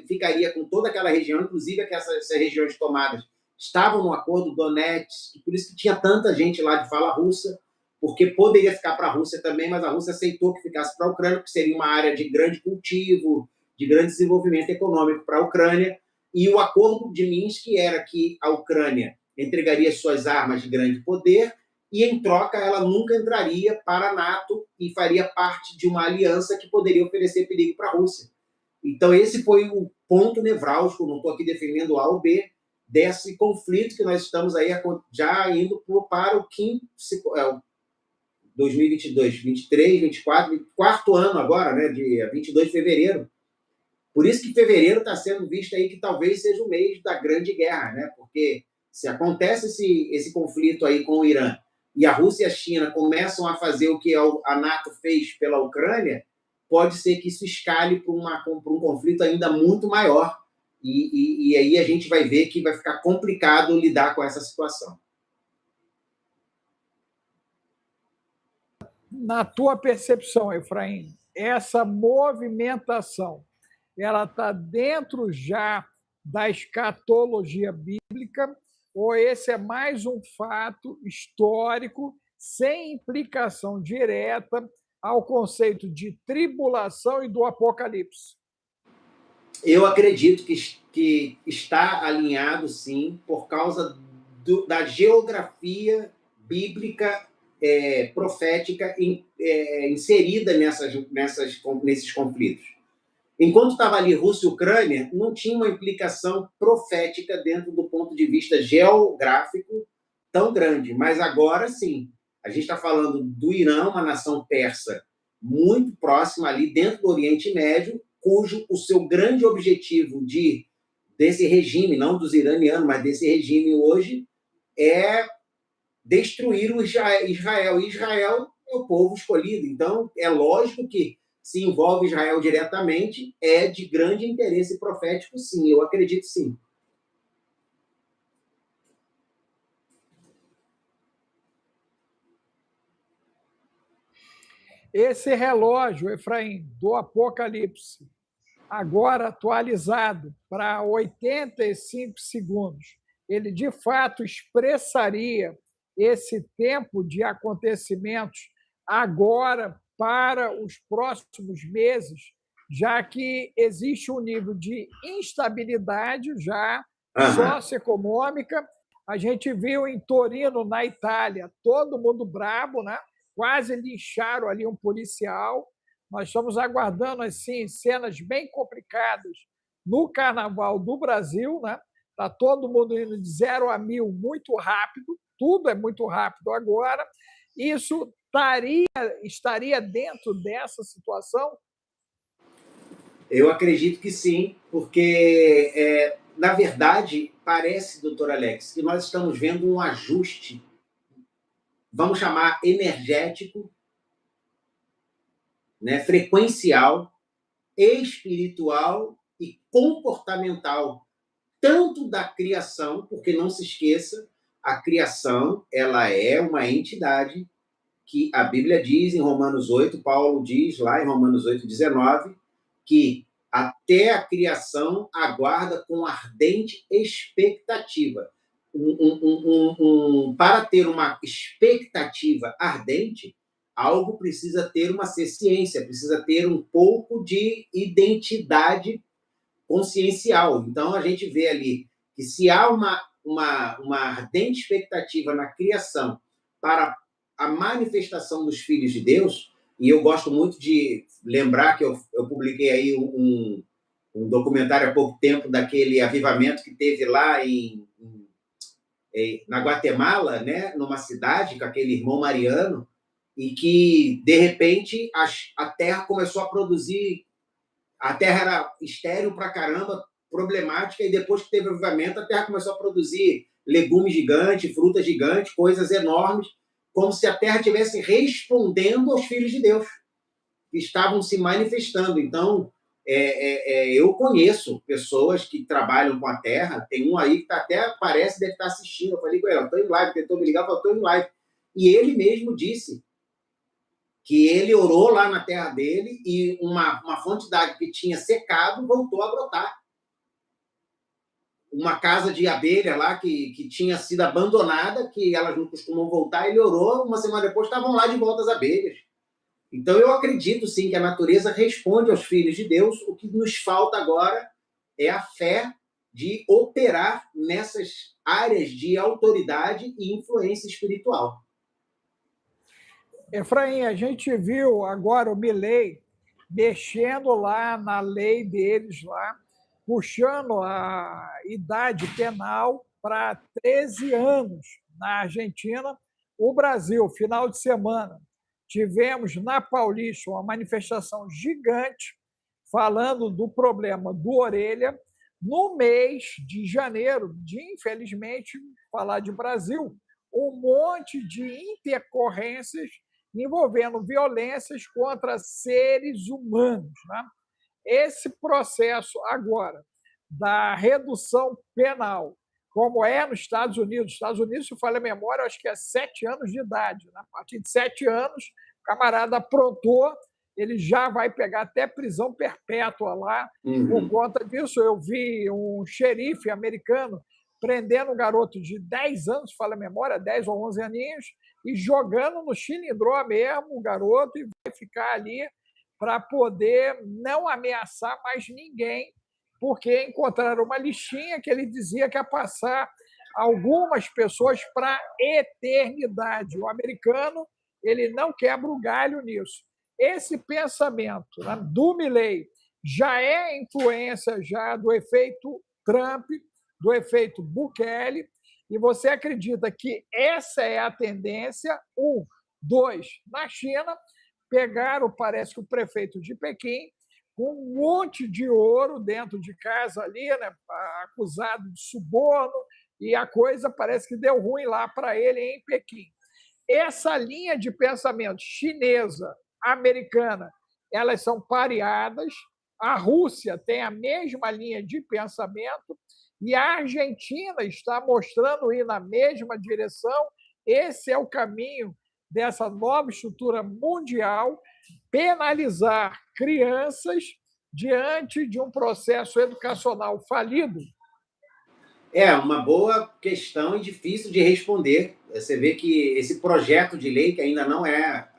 ficaria com toda aquela região, inclusive que essas regiões tomadas estavam no acordo Donetsk, por isso que tinha tanta gente lá de fala russa, porque poderia ficar para a Rússia também, mas a Rússia aceitou que ficasse para a Ucrânia, porque seria uma área de grande cultivo, de grande desenvolvimento econômico para a Ucrânia, e o acordo de Minsk era que a Ucrânia entregaria suas armas de grande poder e, em troca, ela nunca entraria para a NATO e faria parte de uma aliança que poderia oferecer perigo para a Rússia. Então, esse foi o ponto nevrálgico, não estou aqui defendendo A ou B, desse conflito que nós estamos aí já indo para o quinto, 2022, 23, 24, quarto ano agora, né, dia 22 de fevereiro. Por isso que fevereiro está sendo visto aí que talvez seja o mês da grande guerra, né? Porque se acontece esse conflito aí com o Irã e a Rússia e a China começam a fazer o que a NATO fez pela Ucrânia, pode ser que isso escale para um conflito ainda muito maior. E aí a gente vai ver que vai ficar complicado lidar com essa situação. Na tua percepção, Efraim, essa movimentação, ela está dentro já da escatologia bíblica, ou esse é mais um fato histórico sem implicação direta ao conceito de tribulação e do apocalipse? Eu acredito que está alinhado, sim, por causa da geografia bíblica profética inserida nesses conflitos. Enquanto estava ali Rússia e Ucrânia, não tinha uma implicação profética dentro do ponto de vista geográfico tão grande. Mas agora sim, a gente está falando do Irã, uma nação persa muito próxima ali dentro do Oriente Médio, cujo o seu grande objetivo desse regime, não dos iranianos, mas desse regime hoje, é destruir o Israel. E Israel é o povo escolhido. Então, é lógico que se envolve Israel diretamente, é de grande interesse profético, sim. Eu acredito, sim. Esse relógio, Efraim, do Apocalipse, agora atualizado para 85 segundos, ele de fato expressaria esse tempo de acontecimentos agora para os próximos meses, já que existe um nível de instabilidade já socioeconômica. A gente viu em Torino, na Itália, todo mundo brabo, né? Quase lincharam ali um policial. Nós estamos aguardando assim cenas bem complicadas no Carnaval do Brasil, né? Está todo mundo indo de 0 a 1000 muito rápido, tudo é muito rápido agora. Isso estaria dentro dessa situação? Eu acredito que sim, porque, na verdade, parece, doutor Alex, que nós estamos vendo um ajuste vamos chamar energético, né, frequencial, espiritual e comportamental, tanto da criação, porque não se esqueça, a criação ela é uma entidade que a Bíblia diz em Romanos 8, Paulo diz lá em Romanos 8:19, que até a criação aguarda com ardente expectativa. Para ter uma expectativa ardente, algo precisa ter uma ciência, precisa ter um pouco de identidade consciencial. Então, a gente vê ali que se há uma ardente expectativa na criação para a manifestação dos filhos de Deus, e eu gosto muito de lembrar que eu publiquei aí um documentário há pouco tempo daquele avivamento que teve lá na Guatemala, né, numa cidade, com aquele irmão Mariano, e que, de repente, a terra começou a produzir. A terra era estéril pra caramba, problemática, e depois que teve o avivamento, a terra começou a produzir legumes gigantes, frutas gigantes, coisas enormes, como se a terra estivesse respondendo aos filhos de Deus, que estavam se manifestando. Então, eu conheço pessoas que trabalham com a terra, tem um aí que até parece, deve estar assistindo. Eu falei com ele, estou em live, tentou me ligar, eu falei, estou em live. E ele mesmo disse que ele orou lá na terra dele e uma fonte d'água que tinha secado voltou a brotar. Uma casa de abelha lá que tinha sido abandonada, que elas não costumam voltar, ele orou, uma semana depois estavam lá de volta as abelhas. Então eu acredito sim que a natureza responde aos filhos de Deus. O que nos falta agora é a fé de operar nessas áreas de autoridade e influência espiritual. Efraim, a gente viu agora o Milei mexendo lá na lei deles, lá, puxando a idade penal para 13 anos na Argentina. O Brasil, final de semana, tivemos na Paulista uma manifestação gigante falando do problema do Orelha. No mês de janeiro, infelizmente, falar de Brasil, um monte de intercorrências envolvendo violências contra seres humanos. Né? Esse processo agora da redução penal, como é nos Estados Unidos, se eu falei a memória, acho que é 7 anos de idade. Né? A partir de 7 anos, o camarada aprontou, ele já vai pegar até prisão perpétua lá. Por conta disso, eu vi um xerife americano prendendo um garoto de 10 anos, fala a memória, 10 ou 11 aninhos, e jogando no chilindró mesmo o garoto, e vai ficar ali para poder não ameaçar mais ninguém, porque encontraram uma listinha que ele dizia que ia passar algumas pessoas para a eternidade. O americano, ele não quebra o galho nisso. Esse pensamento, né, do Milei já é influência já do efeito Trump, do efeito Bukele, e você acredita que essa é a tendência? 1. 2. Na China, pegaram, parece que o prefeito de Pequim, com um monte de ouro dentro de casa ali, né, acusado de suborno, e a coisa parece que deu ruim lá para ele em Pequim. Essa linha de pensamento chinesa, americana, elas são pareadas. A Rússia tem a mesma linha de pensamento e a Argentina está mostrando ir na mesma direção. Esse é o caminho dessa nova estrutura mundial, penalizar crianças diante de um processo educacional falido. É uma boa questão e difícil de responder. Você vê que esse projeto de lei, que ainda não é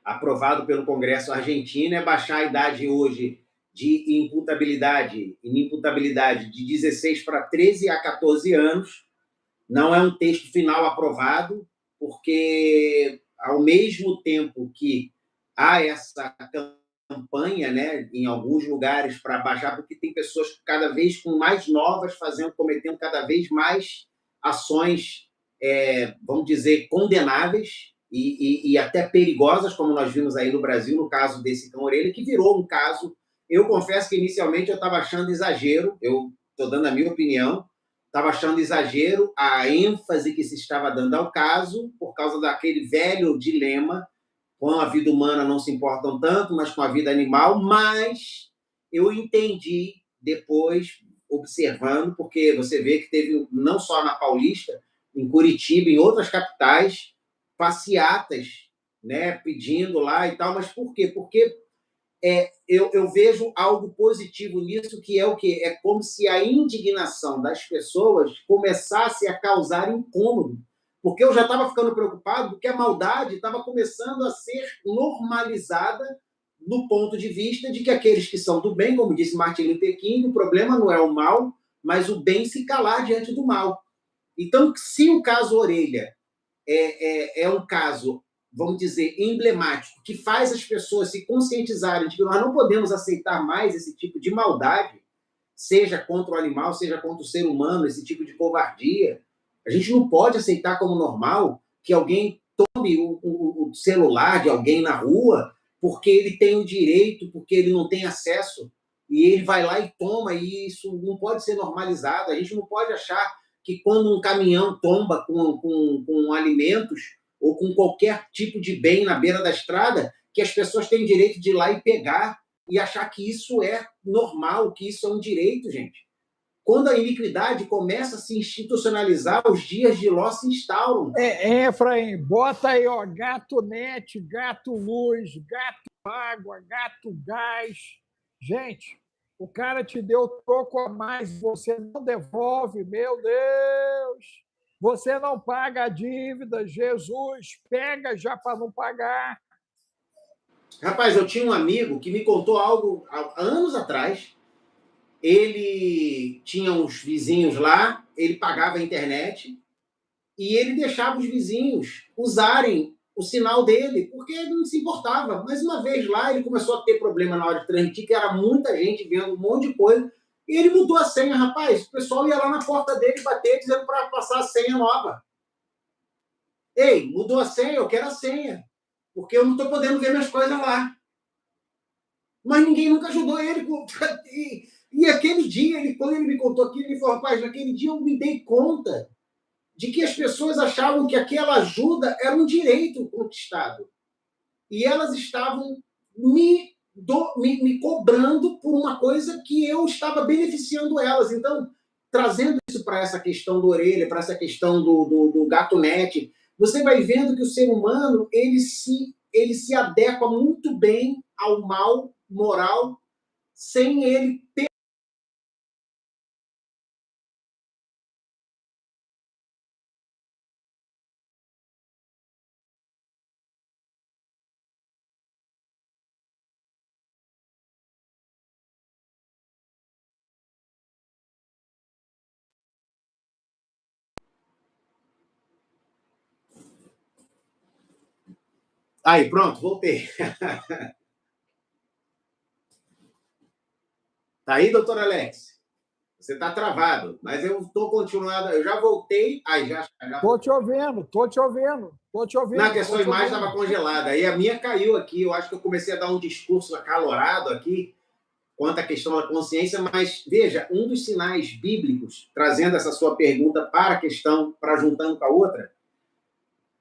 aprovado pelo Congresso argentino, é baixar a idade hoje de inimputabilidade de 16 para 13 a 14 anos. Não é um texto final aprovado, porque ao mesmo tempo que há essa campanha, né, em alguns lugares para baixar, porque tem pessoas cada vez com mais novas cometendo cada vez mais ações, vamos dizer, condenáveis e até perigosas, como nós vimos aí no Brasil, no caso desse cão orelha, que virou um caso. Eu confesso que inicialmente eu estava achando exagero, eu estou dando a minha opinião, estava achando exagero a ênfase que se estava dando ao caso, por causa daquele velho dilema: com a vida humana não se importam tanto, mas com a vida animal. Mas eu entendi depois, observando, porque você vê que teve, não só na Paulista, em Curitiba, em outras capitais, passeatas, né, pedindo lá e tal. Mas por quê? Porque eu vejo algo positivo nisso, que é o quê? É como se a indignação das pessoas começasse a causar incômodo, porque eu já estava ficando preocupado, porque a maldade estava começando a ser normalizada no ponto de vista de que aqueles que são do bem, como disse Martin Luther King, o problema não é o mal, mas o bem se calar diante do mal. Então, se o caso Orelha é um caso, vamos dizer, emblemático, que faz as pessoas se conscientizarem de que nós não podemos aceitar mais esse tipo de maldade, seja contra o animal, seja contra o ser humano, esse tipo de covardia. A gente não pode aceitar como normal que alguém tome o celular de alguém na rua porque ele tem o direito, porque ele não tem acesso, e ele vai lá e toma, e isso não pode ser normalizado. A gente não pode achar que quando um caminhão tomba com alimentos ou com qualquer tipo de bem na beira da estrada, que as pessoas têm o direito de ir lá e pegar e achar que isso é normal, que isso é um direito, gente. Quando a iniquidade começa a se institucionalizar, os dias de Ló se instauram. Efraim, bota aí, ó, gato net, gato luz, gato água, gato gás. Gente, o cara te deu troco a mais, você não devolve, meu Deus! Você não paga a dívida, Jesus, pega já para não pagar. Rapaz, eu tinha um amigo que me contou algo há anos atrás. Ele tinha uns vizinhos lá, ele pagava a internet e ele deixava os vizinhos usarem o sinal dele, porque ele não se importava. Mas uma vez lá, ele começou a ter problema na hora de transmitir, que era muita gente vendo um monte de coisa, e ele mudou a senha, rapaz. O pessoal ia lá na porta dele bater, dizendo para passar a senha nova. Ei, mudou a senha, eu quero a senha, porque eu não estou podendo ver minhas coisas lá. Mas ninguém nunca ajudou ele. E aquele dia, quando ele me contou aquilo, ele falou: rapaz, naquele dia eu me dei conta de que as pessoas achavam que aquela ajuda era um direito conquistado. E elas estavam me cobrando por uma coisa que eu estava beneficiando elas. Então, trazendo isso para essa questão do Orelha, para essa questão do gato net, você vai vendo que o ser humano ele se adequa muito bem ao mal moral, sem ele ter. Aí, pronto, voltei. Tá aí, doutor Alex? Você está travado, mas eu estou continuando. Eu já voltei. Aí, já. Tô te ouvindo, tô te ouvindo, tô te ouvindo. Não, que a sua imagem estava congelada. Aí a minha caiu aqui. Eu acho que eu comecei a dar um discurso acalorado aqui quanto à questão da consciência, mas veja, um dos sinais bíblicos, trazendo essa sua pergunta para a questão, para juntando com a outra,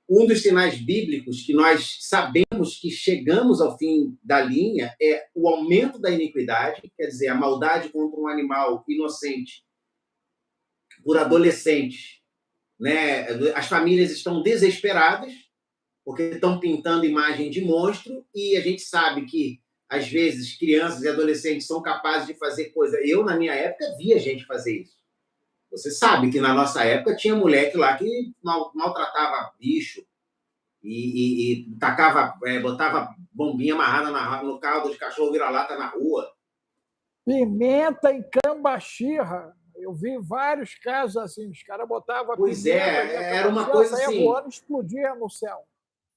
um dos sinais bíblicos que nós sabemos que chegamos ao fim da linha é o aumento da iniquidade, quer dizer, a maldade contra um animal inocente por adolescentes, né? As famílias estão desesperadas porque estão pintando imagem de monstro, e a gente sabe que às vezes crianças e adolescentes são capazes de fazer coisa. Eu, na minha época, via gente fazer isso. Você sabe que na nossa época tinha moleque lá que maltratava bicho e tacava, botava bombinha amarrada no caldo de cachorro vira-lata na rua. Pimenta em Cambaxirra. Eu vi vários casos assim. Os caras botavam pois pimenta, era uma coisa assim. Voando, explodia no céu.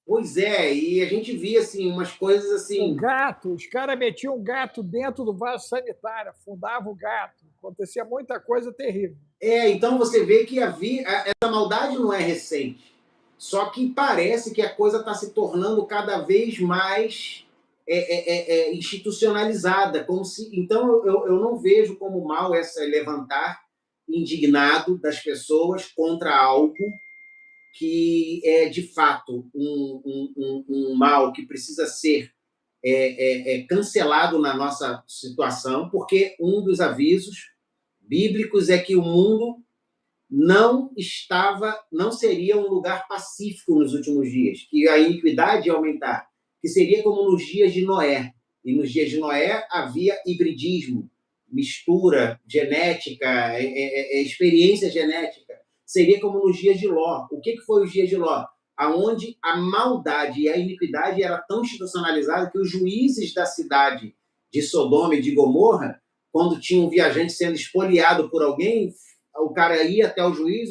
Pois é, e a gente via assim, umas coisas assim. O gato, os caras metiam o gato dentro do vaso sanitário, afundavam o gato. Acontecia muita coisa terrível. Então você vê que essa maldade não é recente. Só que parece que a coisa está se tornando cada vez mais institucionalizada. Como se, então eu não vejo como mal essa levantar indignado das pessoas contra algo que é, de fato, um mal que precisa ser cancelado na nossa situação, porque um dos avisos bíblicos é que o mundo não seria um lugar pacífico nos últimos dias, que a iniquidade ia aumentar, que seria como nos dias de Noé. E nos dias de Noé havia hibridismo, mistura genética, experiência genética. Seria como nos dias de Ló. O que foi os dias de Ló? Aonde a maldade e a iniquidade era tão institucionalizada que os juízes da cidade de Sodoma e de Gomorra, quando tinha um viajante sendo espoliado por alguém, o cara ia até o juiz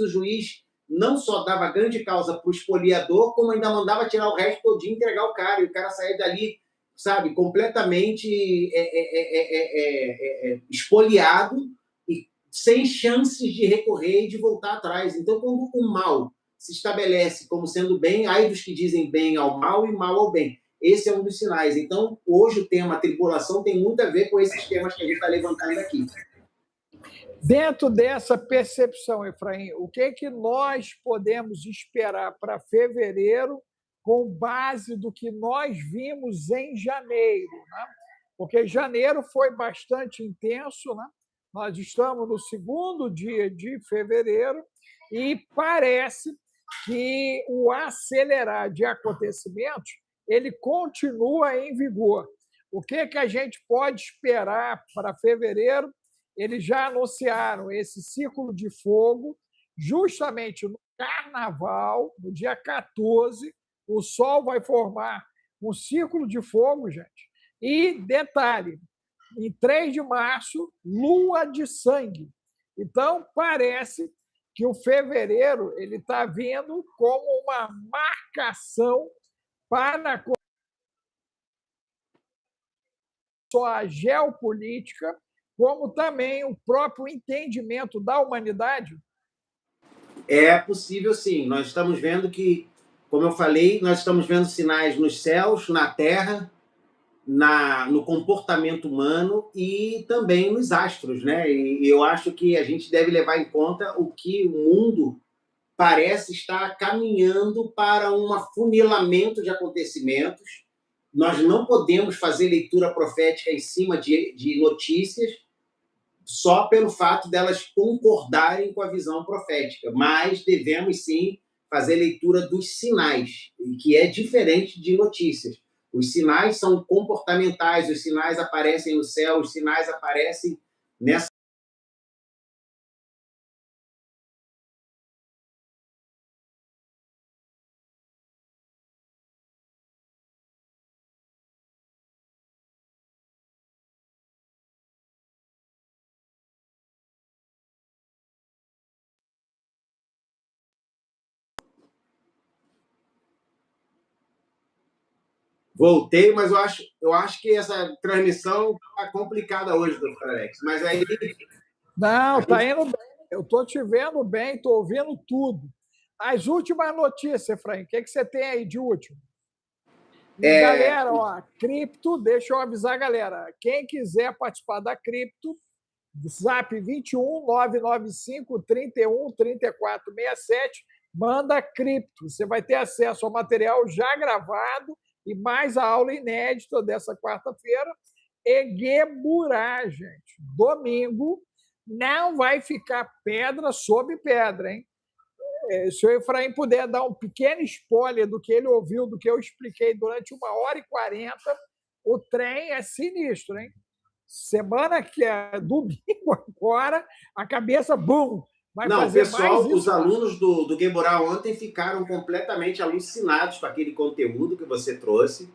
não só dava grande causa para o espoliador, como ainda mandava tirar o resto todinho e entregar o cara, e o cara saía dali, sabe, completamente espoliado e sem chances de recorrer e de voltar atrás. Então, quando o mal se estabelece como sendo bem, ai dos que dizem bem ao mal e mal ao bem. Esse é um dos sinais. Então, hoje o tema tribulação tem muito a ver com esses temas que a gente está levantando aqui. Dentro dessa percepção, Efraim, o que nós podemos esperar para fevereiro com base do que nós vimos em janeiro? Né? Porque janeiro foi bastante intenso, né? Nós estamos no segundo dia de fevereiro e parece que o acelerar de acontecimentos ele continua em vigor. O que a gente pode esperar para fevereiro? Eles já anunciaram esse círculo de fogo justamente no Carnaval, no dia 14, o Sol vai formar um círculo de fogo, gente. E, detalhe, em 3 de março, lua de sangue. Então, parece que o fevereiro ele está vindo como uma marcação para só a geopolítica, como também o próprio entendimento da humanidade? É possível, sim. Nós estamos vendo que, como eu falei, nós estamos vendo sinais nos céus, na terra, no comportamento humano e também nos astros, né? E eu acho que a gente deve levar em conta o que o mundo parece estar caminhando para um afunilamento de acontecimentos. Nós não podemos fazer leitura profética em cima de notícias só pelo fato delas concordarem com a visão profética, mas devemos sim fazer leitura dos sinais, que é diferente de notícias. Os sinais são comportamentais, os sinais aparecem no céu, os sinais aparecem nessa Voltei, mas eu acho que essa transmissão está complicada hoje, doutor Alex. Mas aí. Não, está indo bem. Eu estou te vendo bem, estou ouvindo tudo. As últimas notícias, Efraim, o que você tem aí de último? Galera, ó, cripto, deixa eu avisar a galera. Quem quiser participar da cripto, Zap 21 995 31 34 67, manda cripto. Você vai ter acesso ao material já gravado e mais a aula inédita dessa quarta-feira. Egueburá, gente. Domingo não vai ficar pedra sobre pedra, hein? Se o Efraim puder dar um pequeno spoiler do que ele ouviu, do que eu expliquei durante 1h40, o trem é sinistro, hein? Semana que é domingo agora, a cabeça, bum, vai fazer pessoal, mais isso. Os alunos do Gueborá ontem ficaram completamente alucinados com aquele conteúdo que você trouxe,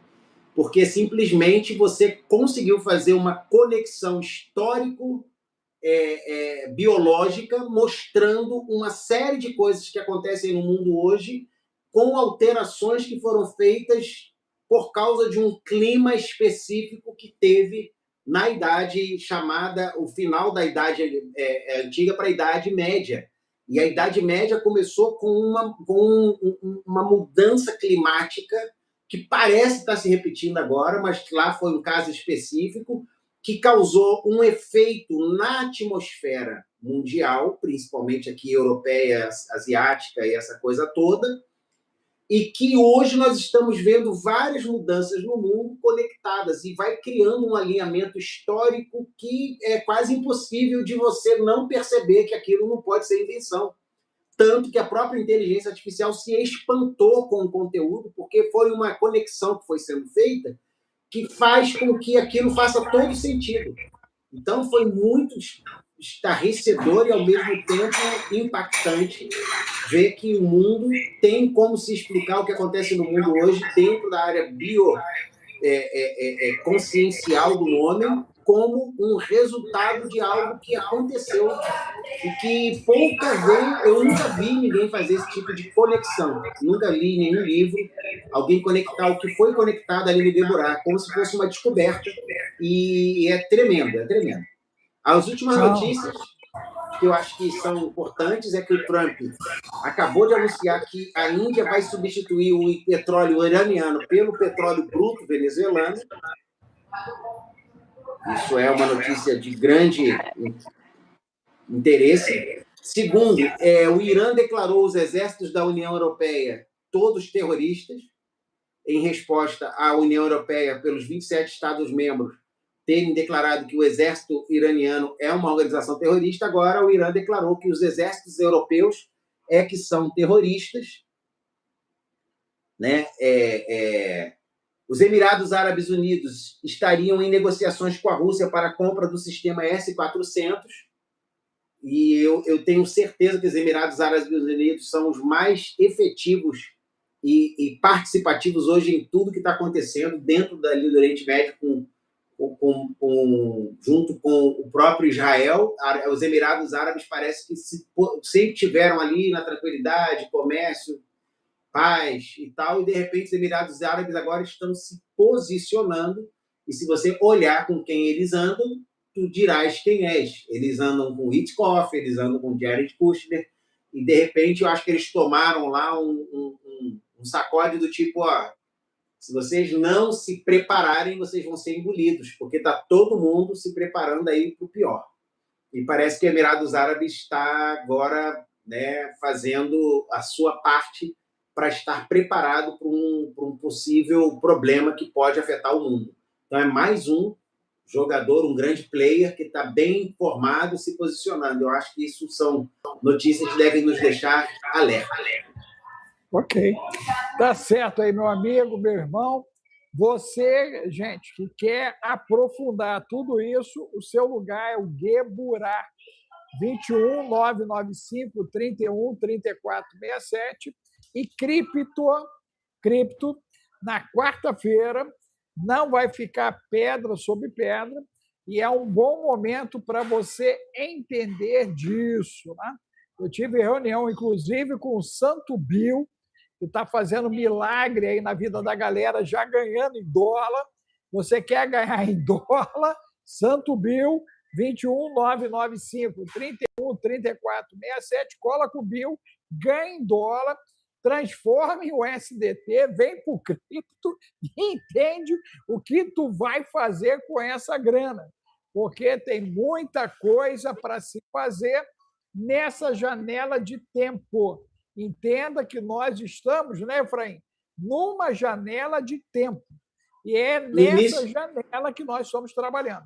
porque simplesmente você conseguiu fazer uma conexão histórico biológica, mostrando uma série de coisas que acontecem no mundo hoje, com alterações que foram feitas por causa de um clima específico que teve na idade chamada, o final da idade antiga para a Idade Média. E a Idade Média começou com uma mudança climática que parece estar se repetindo agora, mas lá foi um caso específico, que causou um efeito na atmosfera mundial, principalmente aqui europeia, asiática e essa coisa toda, e que hoje nós estamos vendo várias mudanças no mundo conectadas e vai criando um alinhamento histórico que é quase impossível de você não perceber que aquilo não pode ser invenção. Tanto que a própria inteligência artificial se espantou com o conteúdo, porque foi uma conexão que foi sendo feita que faz com que aquilo faça todo sentido. Então, foi muito estarrecedor e, ao mesmo tempo, impactante ver que o mundo tem como se explicar o que acontece no mundo hoje dentro da área consciencial do homem como um resultado de algo que aconteceu e que eu nunca vi ninguém fazer esse tipo de conexão. Nunca li em nenhum livro alguém conectar o que foi conectado ali no Deborah, como se fosse uma descoberta, e é tremendo, é tremendo. As últimas notícias que eu acho que são importantes é que o Trump acabou de anunciar que a Índia vai substituir o petróleo iraniano pelo petróleo bruto venezuelano. Isso é uma notícia de grande interesse. Segundo, o Irã declarou os exércitos da União Europeia todos terroristas, em resposta à União Europeia, pelos 27 Estados-membros terem declarado que o exército iraniano é uma organização terrorista. Agora o Irã declarou que os exércitos europeus que são terroristas, né? Os Emirados Árabes Unidos estariam em negociações com a Rússia para a compra do sistema S-400, e eu tenho certeza que os Emirados Árabes Unidos são os mais efetivos e participativos hoje em tudo que está acontecendo dentro do Oriente Médio, junto com o próprio Israel. Os Emirados Árabes parece que sempre tiveram ali na tranquilidade, comércio, paz e tal, e de repente os Emirados Árabes agora estão se posicionando, e se você olhar com quem eles andam, tu dirás quem és. Eles andam com Hitchcock, eles andam com Jared Kushner, e de repente eu acho que eles tomaram lá um sacode do tipo, se vocês não se prepararem, vocês vão ser engolidos, porque está todo mundo se preparando aí para o pior. E parece que o Emirados Árabes está agora, né, fazendo a sua parte para estar preparado para um possível problema que pode afetar o mundo. Então, é mais um jogador, um grande player que está bem informado, se posicionando. Eu acho que isso são notícias que devem nos deixar alerta. Ok. Tá certo aí, meu amigo, meu irmão. Você, gente, que quer aprofundar tudo isso, o seu lugar é o Geburá, 21 995 31 34 67, e cripto, na quarta-feira, não vai ficar pedra sobre pedra, e é um bom momento para você entender disso, né? Eu tive reunião, inclusive, com o Santo Bill, que está fazendo milagre aí na vida da galera, já ganhando em dólar. Você quer ganhar em dólar? Santo Bill, 21 995 31 34 67, cola com o Bill, ganha em dólar, transforma em USDT, vem para o cripto e entende o que tu vai fazer com essa grana, porque tem muita coisa para se fazer nessa janela de tempo. Entenda que nós estamos, né, Efraim, numa janela de tempo. E é nessa janela que nós estamos trabalhando.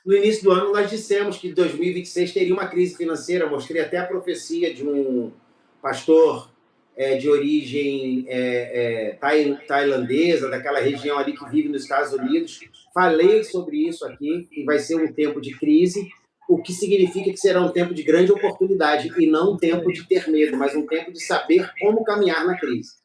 No início do ano, nós dissemos que 2026 teria uma crise financeira. Mostrei até a profecia de um pastor de origem tailandesa, daquela região ali que vive nos Estados Unidos. Falei sobre isso aqui, que vai ser um tempo de crise, o que significa que será um tempo de grande oportunidade, e não um tempo de ter medo, mas um tempo de saber como caminhar na crise.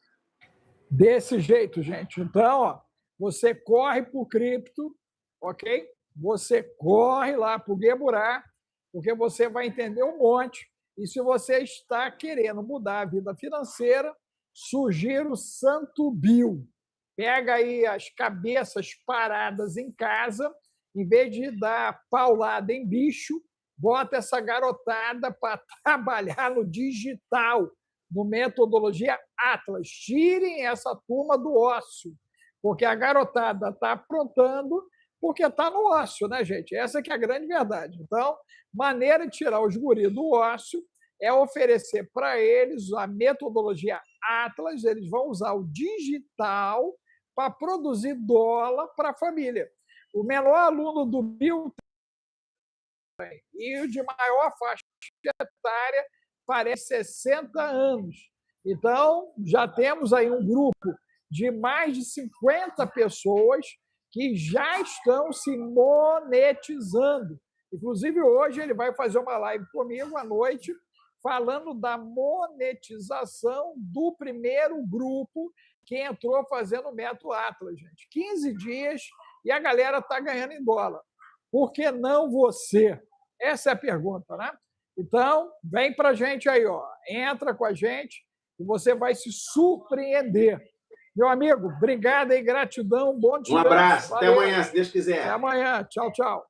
Desse jeito, gente. Então, você corre para o cripto, ok? Você corre lá para o Geburá, porque você vai entender um monte. E se você está querendo mudar a vida financeira, sugiro o Santo Bill. Pega aí as cabeças paradas em casa, em vez de dar paulada em bicho, bota essa garotada para trabalhar no digital, no metodologia Atlas. Tirem essa turma do ócio, porque a garotada está aprontando, porque está no ócio, né, gente? Essa que é a grande verdade. Então, maneira de tirar os guris do ócio é oferecer para eles a metodologia Atlas, eles vão usar o digital para produzir dólar para a família. O menor aluno do Bill e o de maior faixa etária parece 60 anos. Então, já temos aí um grupo de mais de 50 pessoas que já estão se monetizando. Inclusive, hoje ele vai fazer uma live comigo à noite, falando da monetização do primeiro grupo que entrou fazendo o método Atlas, gente. 15 dias e a galera está ganhando em dólar. Por que não você? Essa é a pergunta, né? Então, vem para a gente aí, ó. Entra com a gente e você vai se surpreender. Meu amigo, obrigado e gratidão. Bom Um dia. abraço. Valeu. Até amanhã, se Deus quiser. Até amanhã. Tchau, tchau.